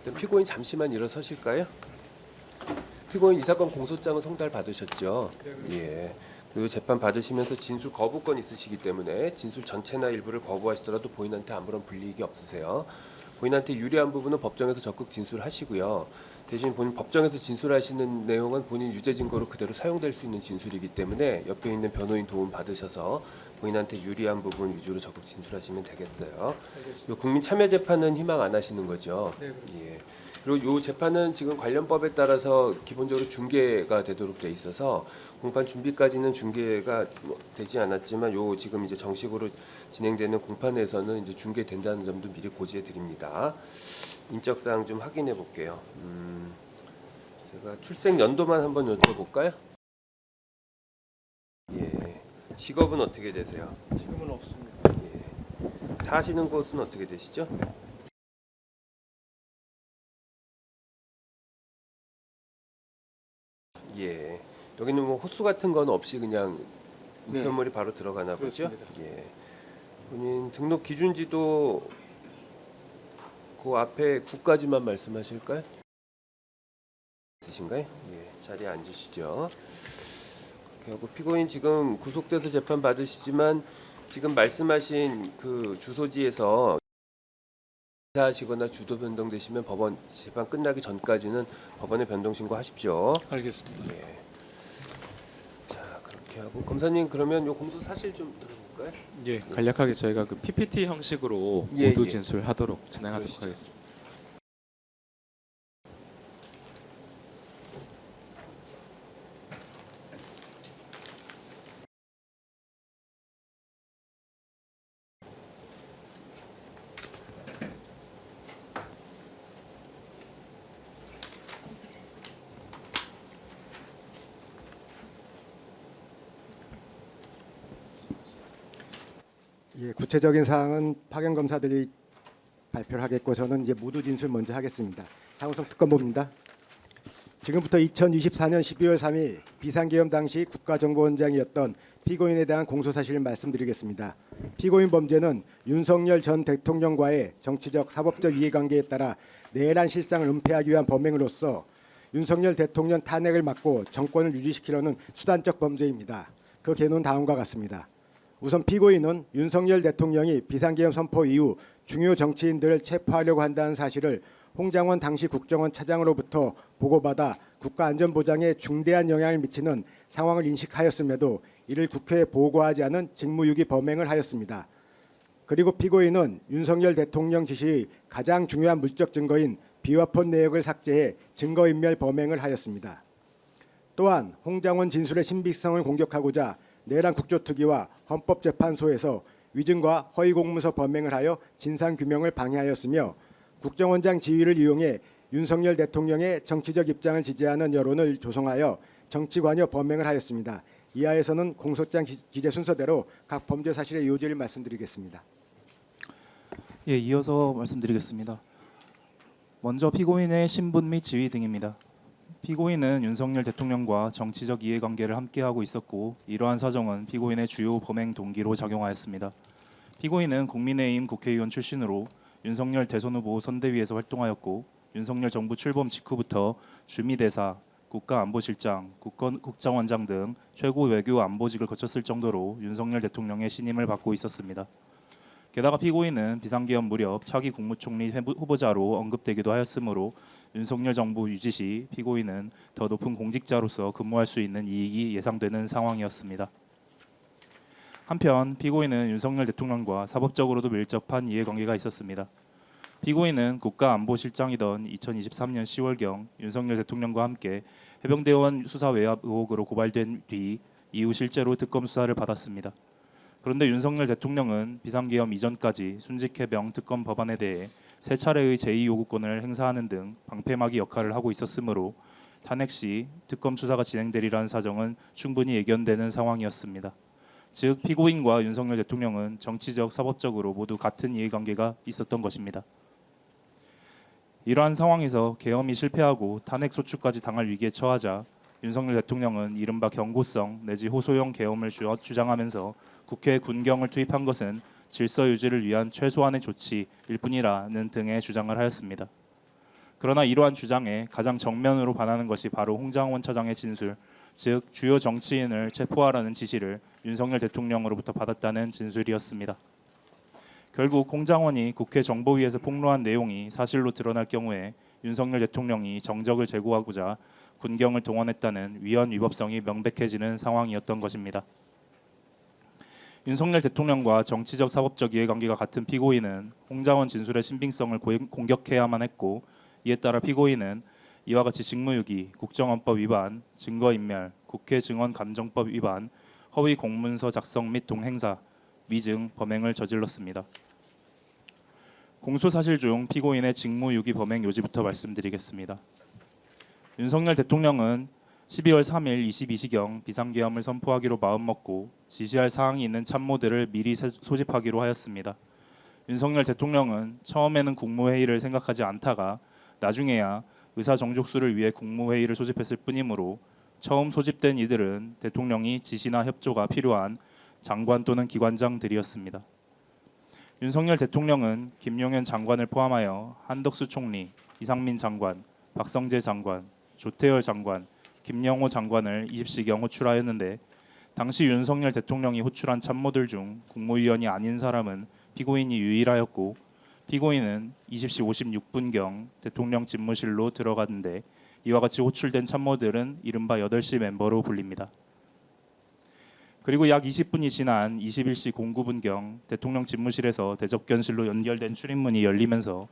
일단 피고인 잠시만 일어서실까요? 피고인 이 사건 공소장은 송달 받으셨죠? 예. 그리고 재판 받으시면서 진술 거부권 있으시기 때문에 진술 전체나 일부를 거부하시더라도 본인한테 아무런 불이익이 없으세요. 본인한테 유리한 부분은 법정에서 적극 진술하시고요. 대신 본인 법정에서 진술하시는 내용은 본인 유죄 증거로 그대로 사용될 수 있는 진술이기 때문에 옆에 있는 변호인 도움 받으셔서 본인한테 유리한 부분 위주로 적극 진술하시면 되겠어요. 요 국민 참여 재판은 희망 안 하시는 거죠? 네, 그렇습니다. 예. 그리고 요 재판은 지금 관련 법에 따라서 기본적으로 중계가 되도록 돼 있어서 공판 준비까지는 중계가 되지 않았지만 요 지금 이제 정식으로 진행되는 공판에서는 이제 중계된다는 점도 미리 고지해 드립니다. 인적 사항 좀 확인해 볼게요. 제가 출생 연도만 한번 여쭤볼까요? 예. 직업은 어떻게 되세요? 지금은 없습니다. 예. 사시는 곳은 어떻게 되시죠? 예. 여기는 뭐 호수 같은 건 없이 그냥 네. 우편물이 바로 들어가나 보죠? 그렇습니다. 예. 본인 등록 기준지도 그 앞에 국까지만 말씀하실까요? 있으신가요? 예. 자리에 앉으시죠. 그렇게 하고 피고인 지금 구속돼서 재판 받으시지만 지금 말씀하신 그 주소지에서 이사하시거나 주소 변동되시면 법원 재판 끝나기 전까지는 법원에 변동 신고하십시오. 알겠습니다. 예. 자 그렇게 하고 검사님 그러면 요 공소 사실 좀 들어볼까요? 예, 간략하게 저희가 그 PPT 형식으로 예, 모두 예. 진술하도록 진행하도록 그러시죠. 하겠습니다. 예, 구체적인 사항은 파견 검사들이 발표를 하겠고 저는 이제 모두 진술 먼저 하겠습니다. 장우성 특검보입니다. 지금부터 2024년 12월 3일 비상계엄 당시 국가정보원장이었던 피고인에 대한 공소사실을 말씀드리겠습니다. 피고인 범죄는 윤석열 전 대통령과의 정치적 사법적 이해관계에 따라 내란 실상을 은폐하기 위한 범행으로서 윤석열 대통령 탄핵을 막고 정권을 유지시키려는 수단적 범죄입니다. 그 개는 다음과 같습니다. 우선 피고인은 윤석열 대통령이 비상계엄 선포 이후 중요 정치인들을 체포하려고 한다는 사실을 홍장원 당시 국정원 차장으로부터 보고받아 국가안전보장에 중대한 영향을 미치는 상황을 인식하였음에도 이를 국회에 보고하지 않은 직무유기 범행을 하였습니다. 그리고 피고인은 윤석열 대통령 지시의 가장 중요한 물적 증거인 비화폰 내역을 삭제해 증거인멸 범행을 하였습니다. 또한 홍장원 진술의 신빙성을 공격하고자 내란 국조특위와 헌법재판소에서 위증과 허위공문서 범행을 하여 진상규명을 방해하였으며 국정원장 지위를 이용해 윤석열 대통령의 정치적 입장을 지지하는 여론을 조성하여 정치관여 범행을 하였습니다. 이하에서는 공소장 기재 순서대로 각 범죄 사실의 요지를 말씀드리겠습니다. 예, 이어서 말씀드리겠습니다. 먼저 피고인의 신분 및 지위 등입니다. 피고인은 윤석열 대통령과 정치적 이해관계를 함께하고 있었고 이러한 사정은 피고인의 주요 범행 동기로 작용하였습니다. 피고인은 국민의힘 국회의원 출신으로 윤석열 대선 후보 선대위에서 활동하였고 윤석열 정부 출범 직후부터 주미대사, 국가안보실장, 국정원장 등 최고 외교 안보직을 거쳤을 정도로 윤석열 대통령의 신임을 받고 있었습니다. 게다가 피고인은 비상계엄 무렵 차기 국무총리 후보자로 언급되기도 하였으므로 윤석열 정부 유지 시 피고인은 더 높은 공직자로서 근무할 수 있는 이익이 예상되는 상황이었습니다. 한편 피고인은 윤석열 대통령과 사법적으로도 밀접한 이해관계가 있었습니다. 피고인은 국가안보실장이던 2023년 10월경 윤석열 대통령과 함께 해병대원 수사 외압 의혹으로 고발된 뒤 이후 실제로 특검 수사를 받았습니다. 그런데 윤석열 대통령은 비상계엄 이전까지 순직해병 특검 법안에 대해 세 차례의 제2요구권을 행사하는 등 방패막이 역할을 하고 있었으므로 탄핵 시 특검 수사가 진행되리라는 사정은 충분히 예견되는 상황이었습니다. 즉 피고인과 윤석열 대통령은 정치적, 사법적으로 모두 같은 이해관계가 있었던 것입니다. 이러한 상황에서 계엄이 실패하고 탄핵 소추까지 당할 위기에 처하자 윤석열 대통령은 이른바 경고성 내지 호소형 계엄을 주장하면서 국회에 군경을 투입한 것은 질서 유지를 위한 최소한의 조치일 뿐이라는 등의 주장을 하였습니다. 그러나 이러한 주장에 가장 정면으로 반하는 것이 바로 홍장원 차장의 진술, 즉 주요 정치인을 체포하라는 지시를 윤석열 대통령으로부터 받았다는 진술이었습니다. 결국 홍장원이 국회 정보위에서 폭로한 내용이 사실로 드러날 경우에 윤석열 대통령이 정적을 제고하고자 군경을 동원했다는 위헌 위법성이 명백해지는 상황이었던 것입니다. 윤석열 대통령과 정치적 사법적 이해관계가 같은 피고인은 홍장원 진술의 신빙성을 공격해야만 했고, 이에 따라 피고인은 이와 같이 직무유기, 국정원법 위반, 증거인멸, 국회 증언감정법 위반, 허위 공문서 작성 및 동행사, 위증 범행을 저질렀습니다. 공소사실 중 피고인의 직무유기 범행 요지부터 말씀드리겠습니다. 윤석열 대통령은 12월 3일 22시경 비상계엄을 선포하기로 마음먹고 지시할 사항이 있는 참모들을 미리 소집하기로 하였습니다. 윤석열 대통령은 처음에는 국무회의를 생각하지 않다가 나중에야 의사정족수를 위해 국무회의를 소집했을 뿐이므로 처음 소집된 이들은 대통령이 지시나 협조가 필요한 장관 또는 기관장들이었습니다. 윤석열 대통령은 김용현 장관을 포함하여 한덕수 총리, 이상민 장관, 박성재 장관, 조태열 장관, 김영호 장관을 20시경 호출하였는데, 당시 윤석열 대통령이 호출한 참모들 중 국무위원이 아닌 사람은 피고인이 유일하였고, 피고인은 20시 56분경 대통령 집무실로 들어갔는데, 이와 같이 호출된 참모들은 이른바 8시 멤버로 불립니다. 그리고 약 20분이 지난 21시 09분경 대통령 집무실에서 대접견실로 연결된 출입문이 열리면서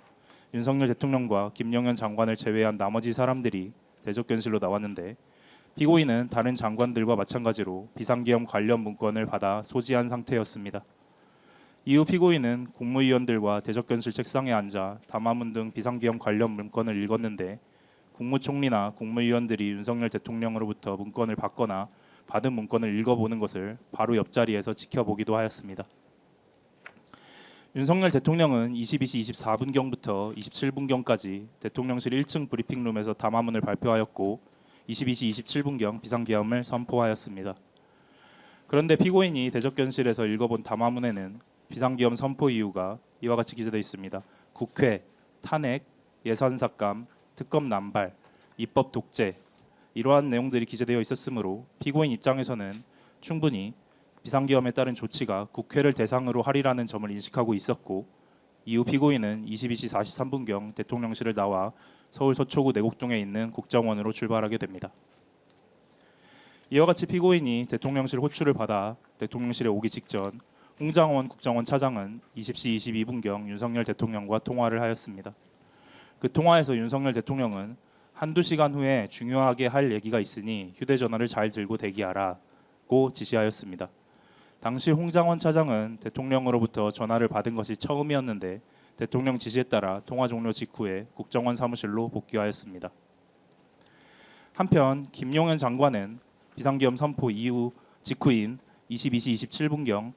윤석열 대통령과 김용현 장관을 제외한 나머지 사람들이 대접견실로 나왔는데, 피고인은 다른 장관들과 마찬가지로 비상계엄 관련 문건을 받아 소지한 상태였습니다. 이후 피고인은 국무위원들과 대접견실 책상에 앉아 담화문 등 비상계엄 관련 문건을 읽었는데, 국무총리나 국무위원들이 윤석열 대통령으로부터 문건을 받거나 받은 문건을 읽어보는 것을 바로 옆자리에서 지켜보기도 하였습니다. 윤석열 대통령은 22시 24분경부터 27분경까지 대통령실 1층 브리핑룸에서 담화문을 발표하였고, 22시 27분경 비상계엄을 선포하였습니다. 그런데 피고인이 대접견실에서 읽어본 담화문에는 비상계엄 선포 이유가 이와 같이 기재되어 있습니다. 국회, 탄핵, 예산 삭감, 특검 남발, 입법 독재, 이러한 내용들이 기재되어 있었으므로 피고인 입장에서는 충분히 비상계엄에 따른 조치가 국회를 대상으로 하리라는 점을 인식하고 있었고, 이후 피고인은 22시 43분경 대통령실을 나와 서울 서초구 내곡동에 있는 국정원으로 출발하게 됩니다. 이와 같이 피고인이 대통령실 호출을 받아 대통령실에 오기 직전 홍장원 국정원 차장은 20시 22분경 윤석열 대통령과 통화를 하였습니다. 그 통화에서 윤석열 대통령은 한두 시간 후에 중요하게 할 얘기가 있으니 휴대전화를 잘 들고 대기하라고 지시하였습니다. 당시 홍장원 차장은 대통령으로부터 전화를 받은 것이 처음이었는데, 대통령 지시에 따라 통화 종료 직후에 국정원 사무실로 복귀하였습니다. 한편 김용현 장관은 비상계엄 선포 이후 직후인 22시 27분경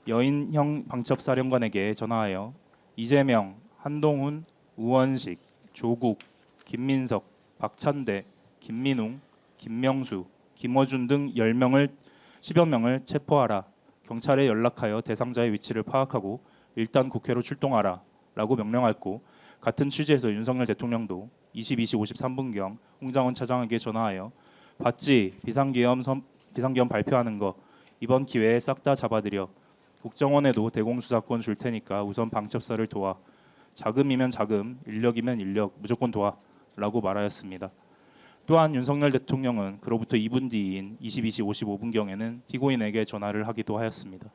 여인형 방첩사령관에게 전화하여 이재명, 한동훈, 우원식, 조국, 김민석, 박찬대, 김민웅, 김명수, 김어준 등 10여 명을 체포하라. 경찰에 연락하여 대상자의 위치를 파악하고 일단 국회로 출동하라 라고 명령하였고, 같은 취지에서 윤석열 대통령도 22시 53분경 홍장원 차장에게 전화하여 봤지? 비상계엄 발표하는 거 이번 기회에 싹 다 잡아들여. 국정원에도 대공수사권 줄 테니까 우선 방첩사를 도와. 자금이면 자금, 인력이면 인력, 무조건 도와 라고 말하였습니다. 또한 윤석열 대통령은 그로부터 2분 뒤인 22시 55분경에는 피고인에게 전화를 하기도 하였습니다.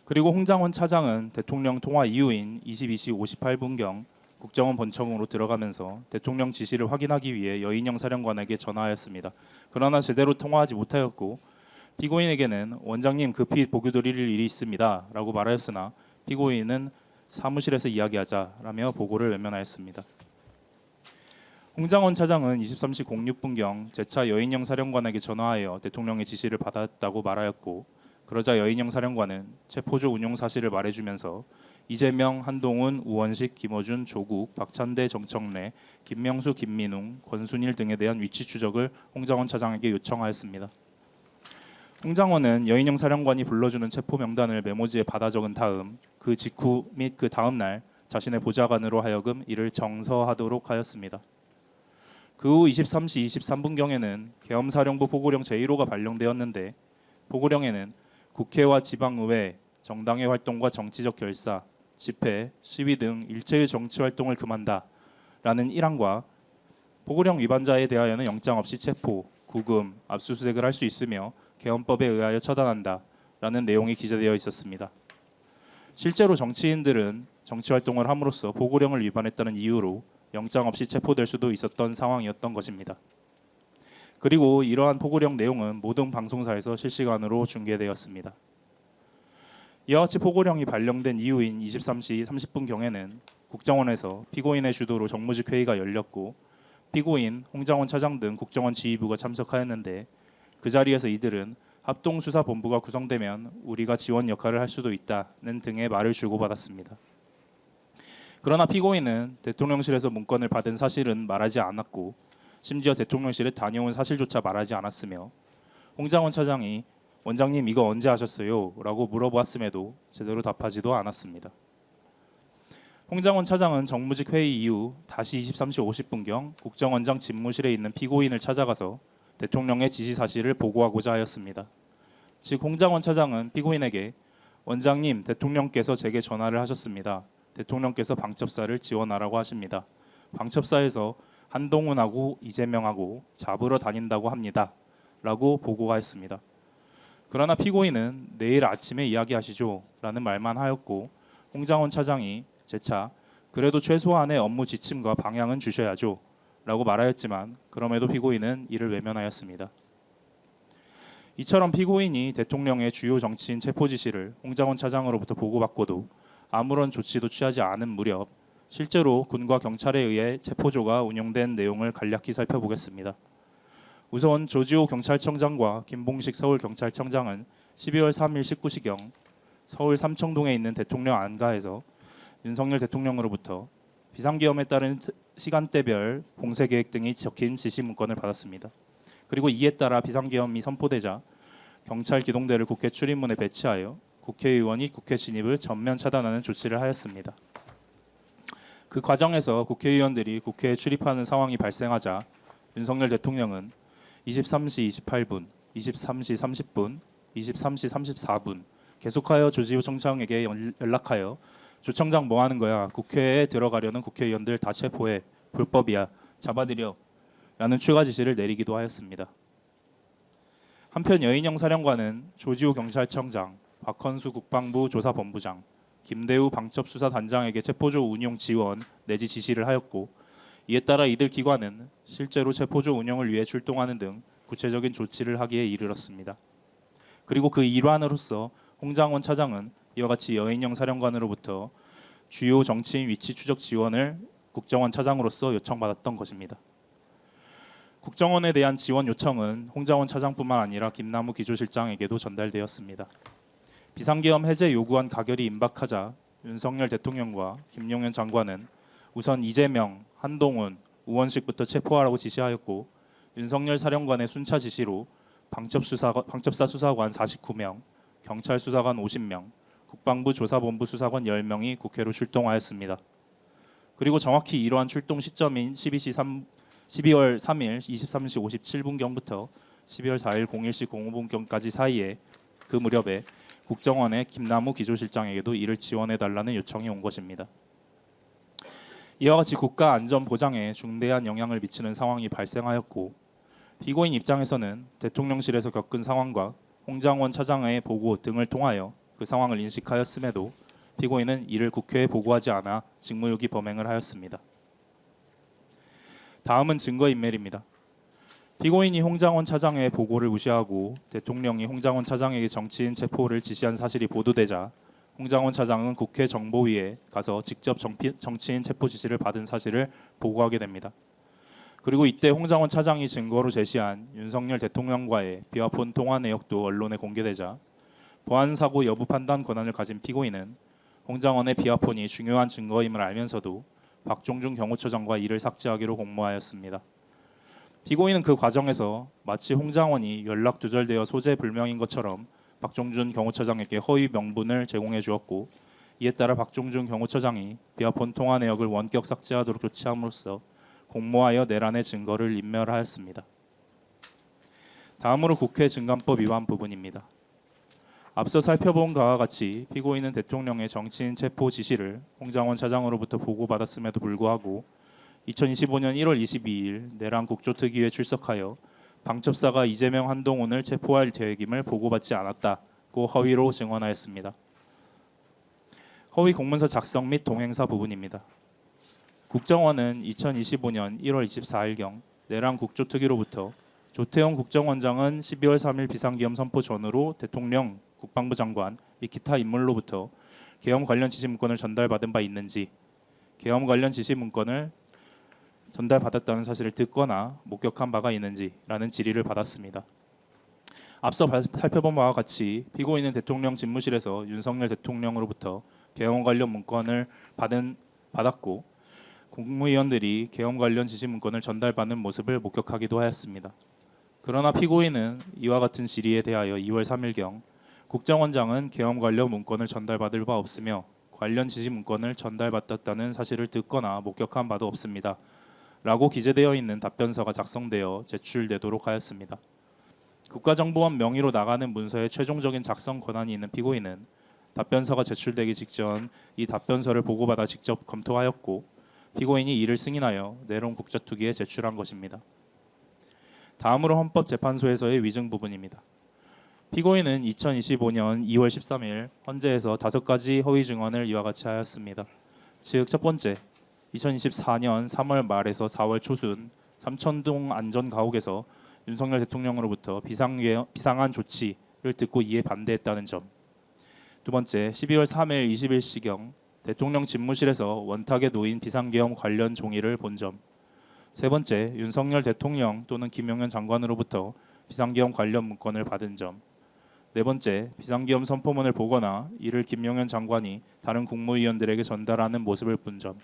그리고 홍장원 차장은 대통령 통화 이후인 22시 58분경 국정원 본청으로 들어가면서 대통령 지시를 확인하기 위해 여인영 사령관에게 전화하였습니다. 그러나 제대로 통화하지 못하였고, 피고인에게는 원장님 급히 보고 드릴 일이 있습니다 라고 말하였으나 피고인은 사무실에서 이야기하자라며 보고를 외면하였습니다. 홍장원 차장은 23시 06분경 재차 여인영 사령관에게 전화하여 대통령의 지시를 받았다고 말하였고, 그러자 여인영 사령관은 체포조 운용 사실을 말해주면서 이재명, 한동훈, 우원식, 김어준, 조국, 박찬대, 정청래, 김명수, 김민웅, 권순일 등에 대한 위치 추적을 홍장원 차장에게 요청하였습니다. 홍장원은 여인영 사령관이 불러주는 체포 명단을 메모지에 받아 적은 다음 그 직후 및 그 다음 날 자신의 보좌관으로 하여금 이를 정서하도록 하였습니다. 그 후 23시 23분경에는 계엄사령부 보고령 제1호가 발령되었는데 보고령에는 국회와 지방의회, 정당의 활동과 정치적 결사, 집회, 시위 등 일체의 정치 활동을 금한다 라는 1항과 보고령 위반자에 대하여는 영장 없이 체포, 구금, 압수수색을 할 수 있으며 계엄법에 의하여 처단한다 라는 내용이 기재되어 있었습니다. 실제로 정치인들은 정치 활동을 함으로써 보고령을 위반했다는 이유로 영장 없이 체포될 수도 있었던 상황이었던 것입니다. 그리고 이러한 보고령 내용은 모든 방송사에서 실시간으로 중계되었습니다. 이와 같이 보고령이 발령된 이후인 23시 30분경에는 국정원에서 피고인의 주도로 정무직 회의가 열렸고 피고인, 홍장원 차장 등 국정원 지휘부가 참석하였는데 그 자리에서 이들은 합동수사본부가 구성되면 우리가 지원 역할을 할 수도 있다는 등의 말을 주고받았습니다. 그러나 피고인은 대통령실에서 문건을 받은 사실은 말하지 않았고 심지어 대통령실에 다녀온 사실조차 말하지 않았으며 홍장원 차장이 원장님 이거 언제 하셨어요? 라고 물어보았음에도 제대로 답하지도 않았습니다. 홍장원 차장은 정무직 회의 이후 다시 23시 50분경 국정원장 집무실에 있는 피고인을 찾아가서 대통령의 지시 사실을 보고하고자 하였습니다. 즉 홍장원 차장은 피고인에게 원장님 대통령께서 제게 전화를 하셨습니다. 대통령께서 방첩사를 지원하라고 하십니다. 방첩사에서 한동훈하고 이재명하고 잡으러 다닌다고 합니다. 라고 보고하였습니다. 그러나 피고인은 내일 아침에 이야기하시죠 라는 말만 하였고 홍장원 차장이 재차 그래도 최소한의 업무 지침과 방향은 주셔야죠 라고 말하였지만 그럼에도 피고인은 이를 외면하였습니다. 이처럼 피고인이 대통령의 주요 정치인 체포 지시를 홍장원 차장으로부터 보고받고도 아무런 조치도 취하지 않은 무렵 실제로 군과 경찰에 의해 체포조가 운영된 내용을 간략히 살펴보겠습니다. 우선 조지호 경찰청장과 김봉식 서울경찰청장은 12월 3일 19시경 서울 삼청동에 있는 대통령 안가에서 윤석열 대통령으로부터 비상계엄에 따른 시간대별 봉쇄계획 등이 적힌 지시 문건을 받았습니다. 그리고 이에 따라 비상계엄이 선포되자 경찰 기동대를 국회 출입문에 배치하여 국회의원이 국회 진입을 전면 차단하는 조치를 하였습니다. 그 과정에서 국회의원들이 국회에 출입하는 상황이 발생하자 윤석열 대통령은 23시 28분, 23시 30분, 23시 34분 계속하여 조지호 청장에게 연락하여 조 청장 뭐 하는 거야? 국회에 들어가려는 국회의원들 다 체포해. 불법이야. 잡아들여. 라는 추가 지시를 내리기도 하였습니다. 한편 여인영 사령관은 조지호 경찰청장, 박헌수 국방부 조사본부장, 김대우 방첩수사단장에게 체포조 운용 지원 내지 지시를 하였고 이에 따라 이들 기관은 실제로 체포조 운영을 위해 출동하는 등 구체적인 조치를 하기에 이르렀습니다. 그리고 그 일환으로서 홍장원 차장은 이와 같이 여인영 사령관으로부터 주요 정치인 위치 추적 지원을 국정원 차장으로서 요청받았던 것입니다. 국정원에 대한 지원 요청은 홍장원 차장뿐만 아니라 김남우 기조실장에게도 전달되었습니다. 비상계엄 해제 요구안 가결이 임박하자 윤석열 대통령과 김용현 장관은 우선 이재명, 한동훈, 우원식부터 체포하라고 지시하였고 윤석열 사령관의 순차 지시로 방첩사 수사관 49명, 경찰 수사관 50명, 국방부 조사본부 수사관 10명이 국회로 출동하였습니다. 그리고 정확히 이러한 출동 시점인 12월 3일 23시 57분경부터 12월 4일 01시 05분경까지 사이에 그 무렵에 국정원의 김남우 기조실장에게도 이를 지원해달라는 요청이 온 것입니다. 이와 같이 국가 안전 보장에 중대한 영향을 미치는 상황이 발생하였고 피고인 입장에서는 대통령실에서 겪은 상황과 홍장원 차장의 보고 등을 통하여 그 상황을 인식하였음에도 피고인은 이를 국회에 보고하지 않아 직무유기 범행을 하였습니다. 다음은 증거인멸입니다. 피고인이 홍장원 차장의 보고를 무시하고 대통령이 홍장원 차장에게 정치인 체포를 지시한 사실이 보도되자 홍장원 차장은 국회 정보위에 가서 직접 정치인 체포 지시를 받은 사실을 보고하게 됩니다. 그리고 이때 홍장원 차장이 증거로 제시한 윤석열 대통령과의 비화폰 통화 내역도 언론에 공개되자 보안사고 여부 판단 권한을 가진 피고인은 홍장원의 비화폰이 중요한 증거임을 알면서도 박종준 경호처장과 이를 삭제하기로 공모하였습니다. 피고인은 그 과정에서 마치 홍장원이 연락 두절되어 소재 불명인 것처럼 박종준 경호처장에게 허위 명분을 제공해 주었고 이에 따라 박종준 경호처장이 비화폰 통화 내역을 원격 삭제하도록 조치함으로써 공모하여 내란의 증거를 인멸하였습니다. 다음으로 국회 증감법 위반 부분입니다. 앞서 살펴본 바와 같이 피고인은 대통령의 정치인 체포 지시를 홍장원 차장으로부터 보고받았음에도 불구하고 2025년 1월 22일 내란 국조특위에 출석하여 방첩사가 이재명, 한동훈을 체포할 계획임을 보고받지 않았다고 허위로 증언하였습니다. 허위 공문서 작성 및 동행사 부분입니다. 국정원은 2025년 1월 24일경 내란 국조특위로부터 조태용 국정원장은 12월 3일 비상계엄 선포 전후로 대통령, 국방부 장관 및 기타 인물로부터 계엄 관련 지시 문건을 전달받은 바 있는지, 계엄 관련 지시 문건을 전달받았다는 사실을 듣거나 목격한 바가 있는지라는 질의를 받았습니다. 앞서 살펴본 바와 같이 피고인은 대통령 집무실에서 윤석열 대통령으로부터 계엄 관련 문건을 받았고 국무위원들이 계엄 관련 지시 문건을 전달받는 모습을 목격하기도 하였습니다. 그러나 피고인은 이와 같은 질의에 대하여 2월 3일경 국정원장은 계엄 관련 문건을 전달받을 바 없으며 관련 지시 문건을 전달받았다는 사실을 듣거나 목격한 바도 없습니다. 라고 기재되어 있는 답변서가 작성되어 제출되도록 하였습니다. 국가정보원 명의로 나가는 문서의 최종적인 작성 권한이 있는 피고인은 답변서가 제출되기 직전 이 답변서를 보고받아 직접 검토하였고 피고인이 이를 승인하여 내란 국조특위에 제출한 것입니다. 다음으로 헌법재판소에서의 위증 부분입니다. 피고인은 2025년 2월 13일 헌재에서 5가지 허위 증언을 이와 같이 하였습니다. 즉 첫 번째, 2024년 3월 말에서 4월 초순 삼천동 안전가옥에서 윤석열 대통령으로부터 비상한 조치를 듣고 이에 반대했다는 점. 두 번째, 12월 3일 21시경 대통령 집무실에서 원탁에 놓인 비상계엄 관련 종이를 본 점. 세 번째, 윤석열 대통령 또는 김용현 장관으로부터 비상계엄 관련 문건을 받은 점. 네 번째, 비상계엄 선포문을 보거나 이를 김용현 장관이 다른 국무위원들에게 전달하는 모습을 본 점.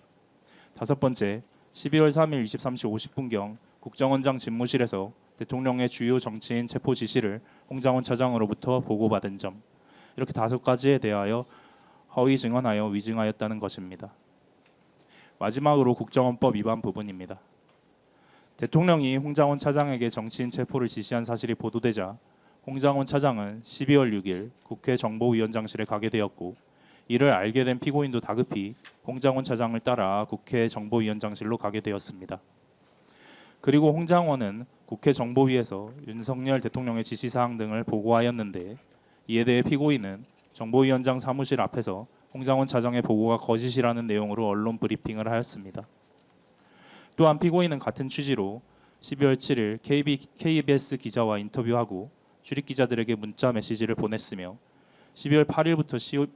다섯 번째, 12월 3일 23시 50분경 국정원장 집무실에서 대통령의 주요 정치인 체포 지시를 홍장원 차장으로부터 보고받은 점. 이렇게 5가지에 대하여 허위 증언하여 위증하였다는 것입니다. 마지막으로 국정원법 위반 부분입니다. 대통령이 홍장원 차장에게 정치인 체포를 지시한 사실이 보도되자 홍장원 차장은 12월 6일 국회 정보위원장실에 가게 되었고 이를 알게 된 피고인도 다급히 홍장원 차장을 따라 국회 정보위원장실로 가게 되었습니다. 그리고 홍장원은 국회 정보위에서 윤석열 대통령의 지시사항 등을 보고하였는데 이에 대해 피고인은 정보위원장 사무실 앞에서 홍장원 차장의 보고가 거짓이라는 내용으로 언론 브리핑을 하였습니다. 또한 피고인은 같은 취지로 12월 7일 KBS 기자와 인터뷰하고 출입기자들에게 문자 메시지를 보냈으며 12월 8일부터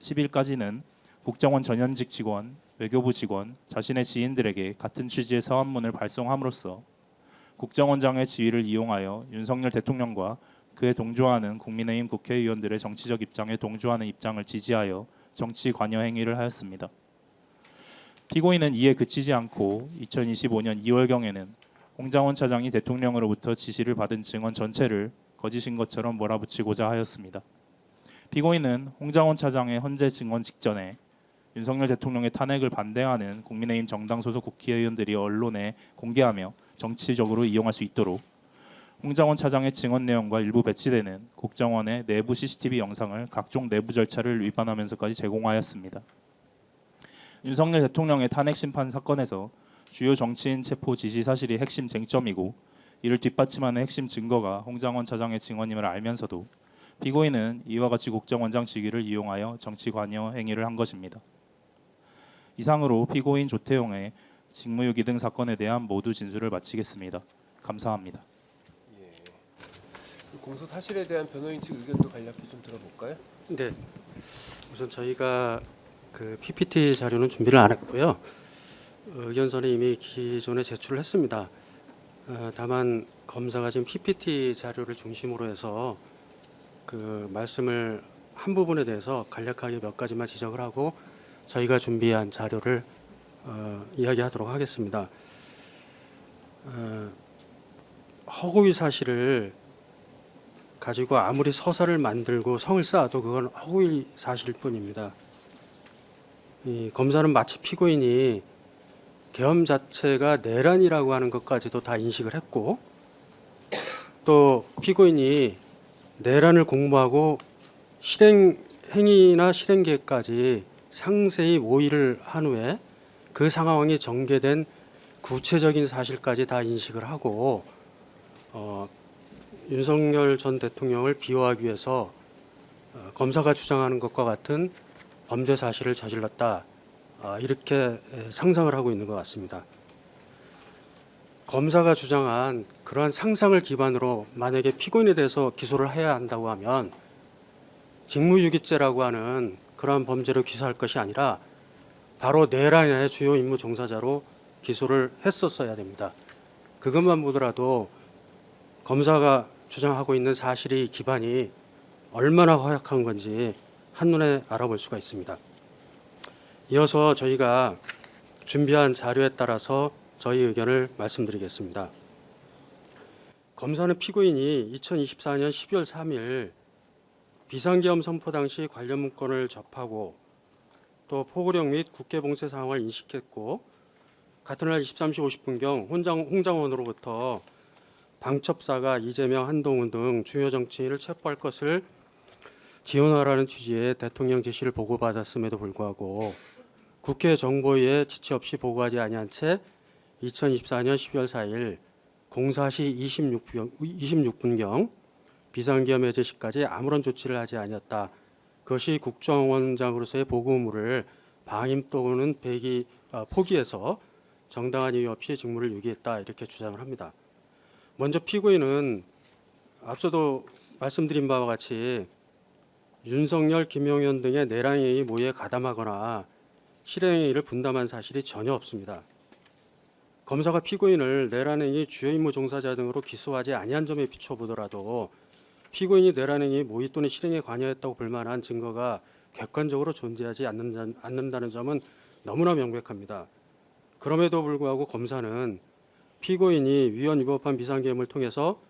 10일까지는 국정원 전현직 직원, 외교부 직원, 자신의 지인들에게 같은 취지의 서한문을 발송함으로써 국정원장의 지위를 이용하여 윤석열 대통령과 그에 동조하는 국민의힘 국회의원들의 정치적 입장에 동조하는 입장을 지지하여 정치 관여 행위를 하였습니다. 피고인은 이에 그치지 않고 2025년 2월경에는 홍장원 차장이 대통령으로부터 지시를 받은 증언 전체를 거짓인 것처럼 몰아붙이고자 하였습니다. 피고인은 홍장원 차장의 헌재 증언 직전에 윤석열 대통령의 탄핵을 반대하는 국민의힘 정당 소속 국회의원들이 언론에 공개하며 정치적으로 이용할 수 있도록 홍장원 차장의 증언 내용과 일부 배치되는 국정원의 내부 CCTV 영상을 각종 내부 절차를 위반하면서까지 제공하였습니다. 윤석열 대통령의 탄핵 심판 사건에서 주요 정치인 체포 지시 사실이 핵심 쟁점이고 이를 뒷받침하는 핵심 증거가 홍장원 차장의 증언임을 알면서도 피고인은 이와 같이 국정원장 직위를 이용하여 정치 관여 행위를 한 것입니다. 이상으로 피고인 조태용의 직무유기 등 사건에 대한 모두 진술을 마치겠습니다. 감사합니다. 공소 사실에 대한 변호인 측 의견도 간략히 좀 들어볼까요? 네. 우선 저희가 그 PPT 자료는 준비를 안 했고요. 의견서는 이미 기존에 제출을 했습니다. 다만 검사가 지금 PPT 자료를 중심으로 해서 그 말씀을 한 부분에 대해서 간략하게 몇 가지만 지적을 하고 저희가 준비한 자료를 이야기하도록 하겠습니다. 허구의 사실을 가지고 아무리 서사를 만들고 성을 쌓아도 그건 허구의 사실일 뿐입니다. 이 검사는 마치 피고인이 계엄 자체가 내란이라고 하는 것까지도 다 인식을 했고, 또 피고인이 내란을 공모하고 실행 행위나 실행 계획까지 상세히 모의를 한 후에 그 상황이 전개된 구체적인 사실까지 다 인식을 하고 윤석열 전 대통령을 비호하기 위해서 검사가 주장하는 것과 같은 범죄 사실을 저질렀다, 이렇게 상상을 하고 있는 것 같습니다. 검사가 주장한 그러한 상상을 기반으로 만약에 피고인에 대해서 기소를 해야 한다고 하면 직무유기죄라고 하는 그러한 범죄로 기소할 것이 아니라 바로 내란의 주요 임무 종사자로 기소를 했었어야 됩니다. 그것만 보더라도 검사가 주장하고 있는 사실의 기반이 얼마나 허약한 건지 한눈에 알아볼 수가 있습니다. 이어서 저희가 준비한 자료에 따라서 저희 의견을 말씀드리겠습니다. 검사는 피고인이 2024년 12월 3일 비상계엄 선포 당시 관련 문건을 접하고 또 포고령 및 국회 봉쇄 상황을 인식했고, 같은 날 23시 50분경 홍장원으로부터 방첩사가 이재명, 한동훈 등 주요 정치인을 체포할 것을 지원하라는 취지의 대통령 지시를 보고받았음에도 불구하고 국회 정보위에 지체 없이 보고하지 아니한 채 2024년 12월 4일 04시 26분경 비상계엄 해제 시까지 아무런 조치를 하지 아니었다. 그것이 국정원장으로서의 보고 의무를 방임 또는 포기해서 정당한 이유 없이 직무를 유기했다, 이렇게 주장을 합니다. 먼저 피고인은 앞서도 말씀드린 바와 같이 윤석열, 김용현 등의 내란행위 모의에 가담하거나 실행행위를 분담한 사실이 전혀 없습니다. 검사가 피고인을 내란행위 주요 임무 종사자 등으로 기소하지 아니한 점에 비춰보더라도 피고인이 내란행위 모의 또는 실행에 관여했다고 볼 만한 증거가 객관적으로 존재하지 않는다는 점은 너무나 명백합니다. 그럼에도 불구하고 검사는 피고인이 위헌 위법한 비상계엄을 통해서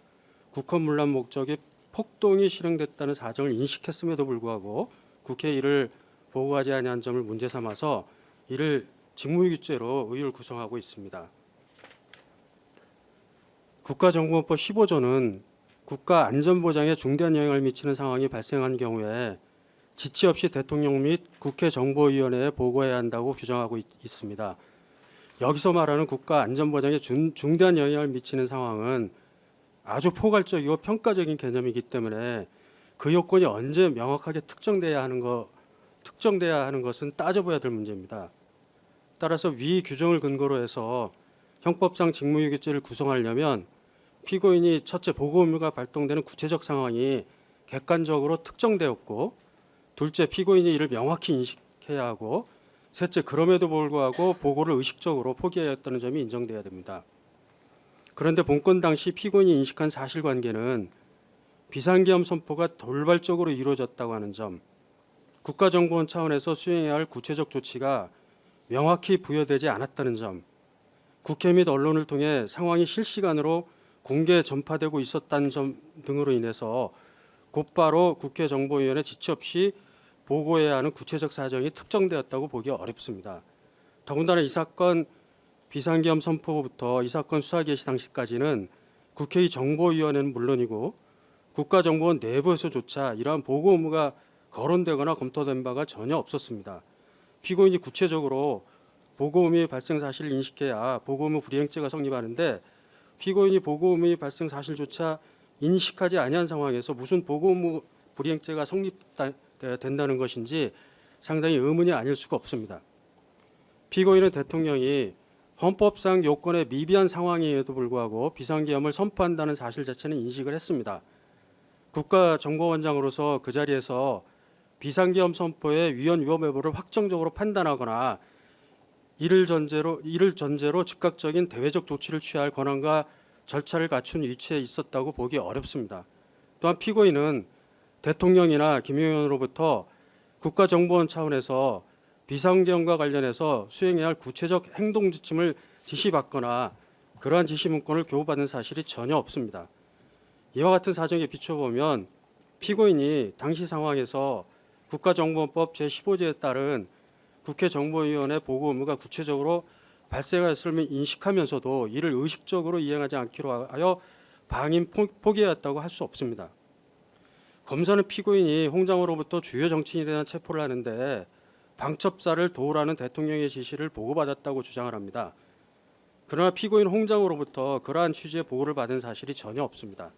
국헌문란 목적의 폭동이 실행됐다는 사정을 인식했음에도 불구하고 국회에 이를 보고하지 아니한 점을 문제 삼아서 이를 직무유기죄로 의율 구성하고 있습니다. 국가정보원법 15조는 국가 안전보장에 중대한 영향을 미치는 상황이 발생한 경우에 지체 없이 대통령 및 국회 정보위원회에 보고해야 한다고 규정하고 있습니다. 여기서 말하는 국가 안전보장에 중대한 영향을 미치는 상황은 아주 포괄적이고 평가적인 개념이기 때문에 그 요건이 언제 명확하게 특정돼야 하는 것은 따져봐야 될 문제입니다. 따라서 위 규정을 근거로 해서 형법상 직무유기죄를 구성하려면 피고인이 첫째, 보고 의무가 발동되는 구체적 상황이 객관적으로 특정되었고, 둘째, 피고인이 이를 명확히 인식해야 하고, 셋째, 그럼에도 불구하고 보고를 의식적으로 포기하였다는 점이 인정돼야 됩니다. 그런데 본건 당시 피고인이 인식한 사실관계는 비상계엄 선포가 돌발적으로 이루어졌다고 하는 점, 국가정보원 차원에서 수행해야 할 구체적 조치가 명확히 부여되지 않았다는 점, 국회 및 언론을 통해 상황이 실시간으로 공개 전파되고 있었다는 점 등으로 인해서 곧바로 국회 정보위원회 지체 없이 보고해야 하는 구체적 사정이 특정되었다고 보기 어렵습니다. 더군다나 이 사건 비상계엄 선포부터 이 사건 수사 개시 당시까지는 국회의 정보위원회는 물론이고 국가정보원 내부에서조차 이러한 보고 의무가 거론되거나 검토된 바가 전혀 없었습니다. 피고인이 구체적으로 보고 의무의 발생 사실을 인식해야 보고 의무 불이행죄가 성립하는데, 피고인이 보고 의무의 발생 사실조차 인식하지 아니한 상황에서 무슨 보고 의무 불이행죄가 성립된다는 것인지 상당히 의문이 아닐 수가 없습니다. 피고인은 대통령이 헌법상 요건에 미비한 상황임에도 불구하고 비상계엄을 선포한다는 사실 자체는 인식을 했습니다. 국가정보원장으로서 그 자리에서 비상계엄 선포의 위헌 위법 여부를 확정적으로 판단하거나 이를 전제로 즉각적인 대외적 조치를 취할 권한과 절차를 갖춘 위치에 있었다고 보기 어렵습니다. 또한 피고인은 대통령이나 김용현으로부터 국가정보원 차원에서 비상계엄과 관련해서 수행해야 할 구체적 행동 지침을 지시받거나 그러한 지시 문건을 교부받은 사실이 전혀 없습니다. 이와 같은 사정에 비춰보면 피고인이 당시 상황에서 국가정보원법 제15조에 따른 국회 정보위원회 보고 의무가 구체적으로 발생하였음을 인식하면서도 이를 의식적으로 이행하지 않기로 하여 방임 포기하였다고 할 수 없습니다. 검사는 피고인이 홍장호로부터 주요 정치인에 대한 체포를 하는데 방첩사를 도우라는 대통령의 지시를 보고받았다고 주장을 합니다. 그러나 피고인 홍장호로부터 그러한 취지의 보고를 받은 사실이 전혀 없습니다.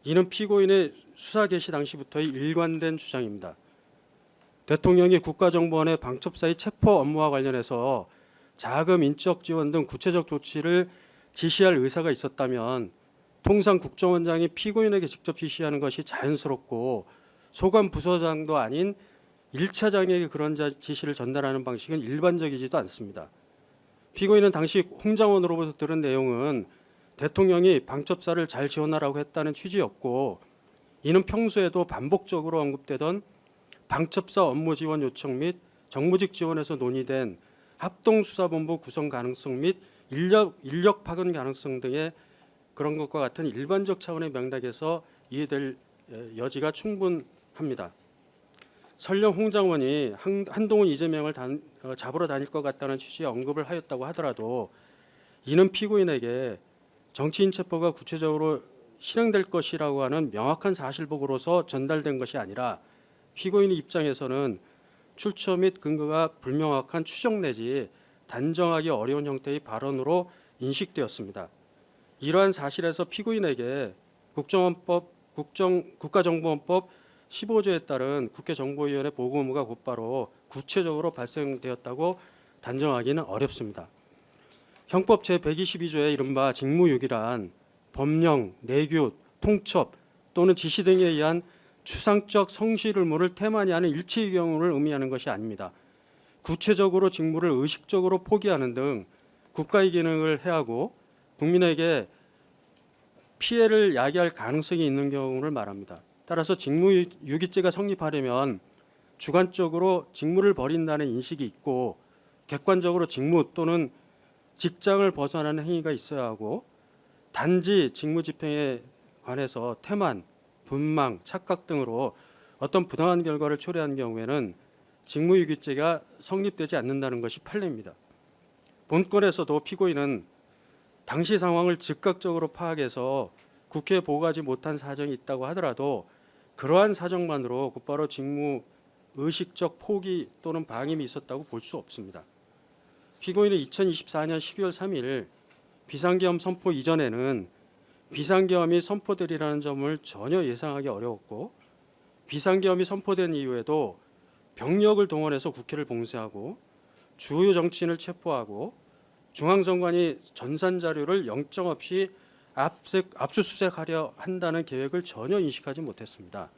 이는 피고인의 수사 개시 당시부터의 일관된 주장입니다. 대통령이 국가정보원의 방첩사의 체포 업무와 관련해서 자금, 인적 지원 등 구체적 조치를 지시할 의사가 있었다면 통상 국정원장이 피고인에게 직접 지시하는 것이 자연스럽고 소관 부서장도 아닌 1차장에게 그런 지시를 전달하는 방식은 일반적이지도 않습니다. 피고인은 당시 홍장원으로부터 들은 내용은 대통령이 방첩사를 잘 지원하라고 했다는 취지였고 이는 평소에도 반복적으로 언급되던 방첩사 업무 지원 요청 및 정무직 지원에서 논의된 합동수사본부 구성 가능성 및 인력 파견 가능성 등의 그런 것과 같은 일반적 차원의 맥락에서 이해될 여지가 충분합니다. 설령 홍장원이 한동훈 이재명을 잡으러 다닐 것 같다는 취지의 언급을 하였다고 하더라도 이는 피고인에게 정치인 체포가 구체적으로 실행될 것이라고 하는 명확한 사실보고로서 전달된 것이 아니라 피고인의 입장에서는 출처 및 근거가 불명확한 추정 내지 단정하기 어려운 형태의 발언으로 인식되었습니다. 이러한 사실에서 피고인에게 국가정보원법 15조에 따른 국회정보위원회 보고 의무가 곧바로 구체적으로 발생되었다고 단정하기는 어렵습니다. 형법 제122조의 이른바 직무유기란 법령, 내규, 통첩 또는 지시 등에 의한 추상적 성실 의무를 태만히 하는 일체의 경우를 의미하는 것이 아닙니다. 구체적으로 직무를 의식적으로 포기하는 등 국가의 기능을 해하고 국민에게 피해를 야기할 가능성이 있는 경우를 말합니다. 따라서 직무유기죄가 성립하려면 주관적으로 직무를 벌인다는 인식이 있고 객관적으로 직무 또는 직장을 벗어나는 행위가 있어야 하고 단지 직무 집행에 관해서 태만, 분망, 착각 등으로 어떤 부당한 결과를 초래한 경우에는 직무유기죄가 성립되지 않는다는 것이 판례입니다. 본건에서도 피고인은 당시 상황을 즉각적으로 파악해서 국회에 보고하지 못한 사정이 있다고 하더라도 그러한 사정만으로 곧바로 직무 의식적 포기 또는 방임이 있었다고 볼 수 없습니다. 피고인은 2024년 12월 3일 비상계엄 선포 이전에는 비상계엄이 선포되리라는 점을 전혀 예상하기 어려웠고 비상계엄이 선포된 이후에도 병력을 동원해서 국회를 봉쇄하고 주요 정치인을 체포하고 중앙선관위 전산 자료를 영장 없이 압수수색하려 한다는 계획을 전혀 인식하지 못했습니다.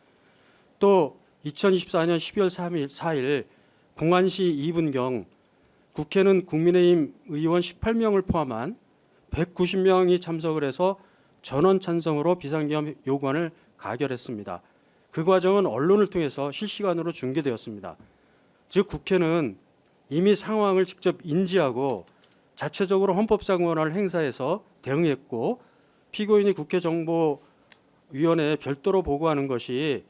또 2024년 12월 4일 공안시 2분경 국회는 국민의힘 의원 18명을 포함한 190명이 참석을 해서 전원 찬성으로 비상계엄 요구안을 가결했습니다. 그 과정은 언론을 통해서 실시간으로 중계되었습니다. 즉 국회는 이미 상황을 직접 인지하고 자체적으로 헌법상 권한을 행사해서 대응했고 피고인이 국회정보위원회에 별도로 보고하는 것이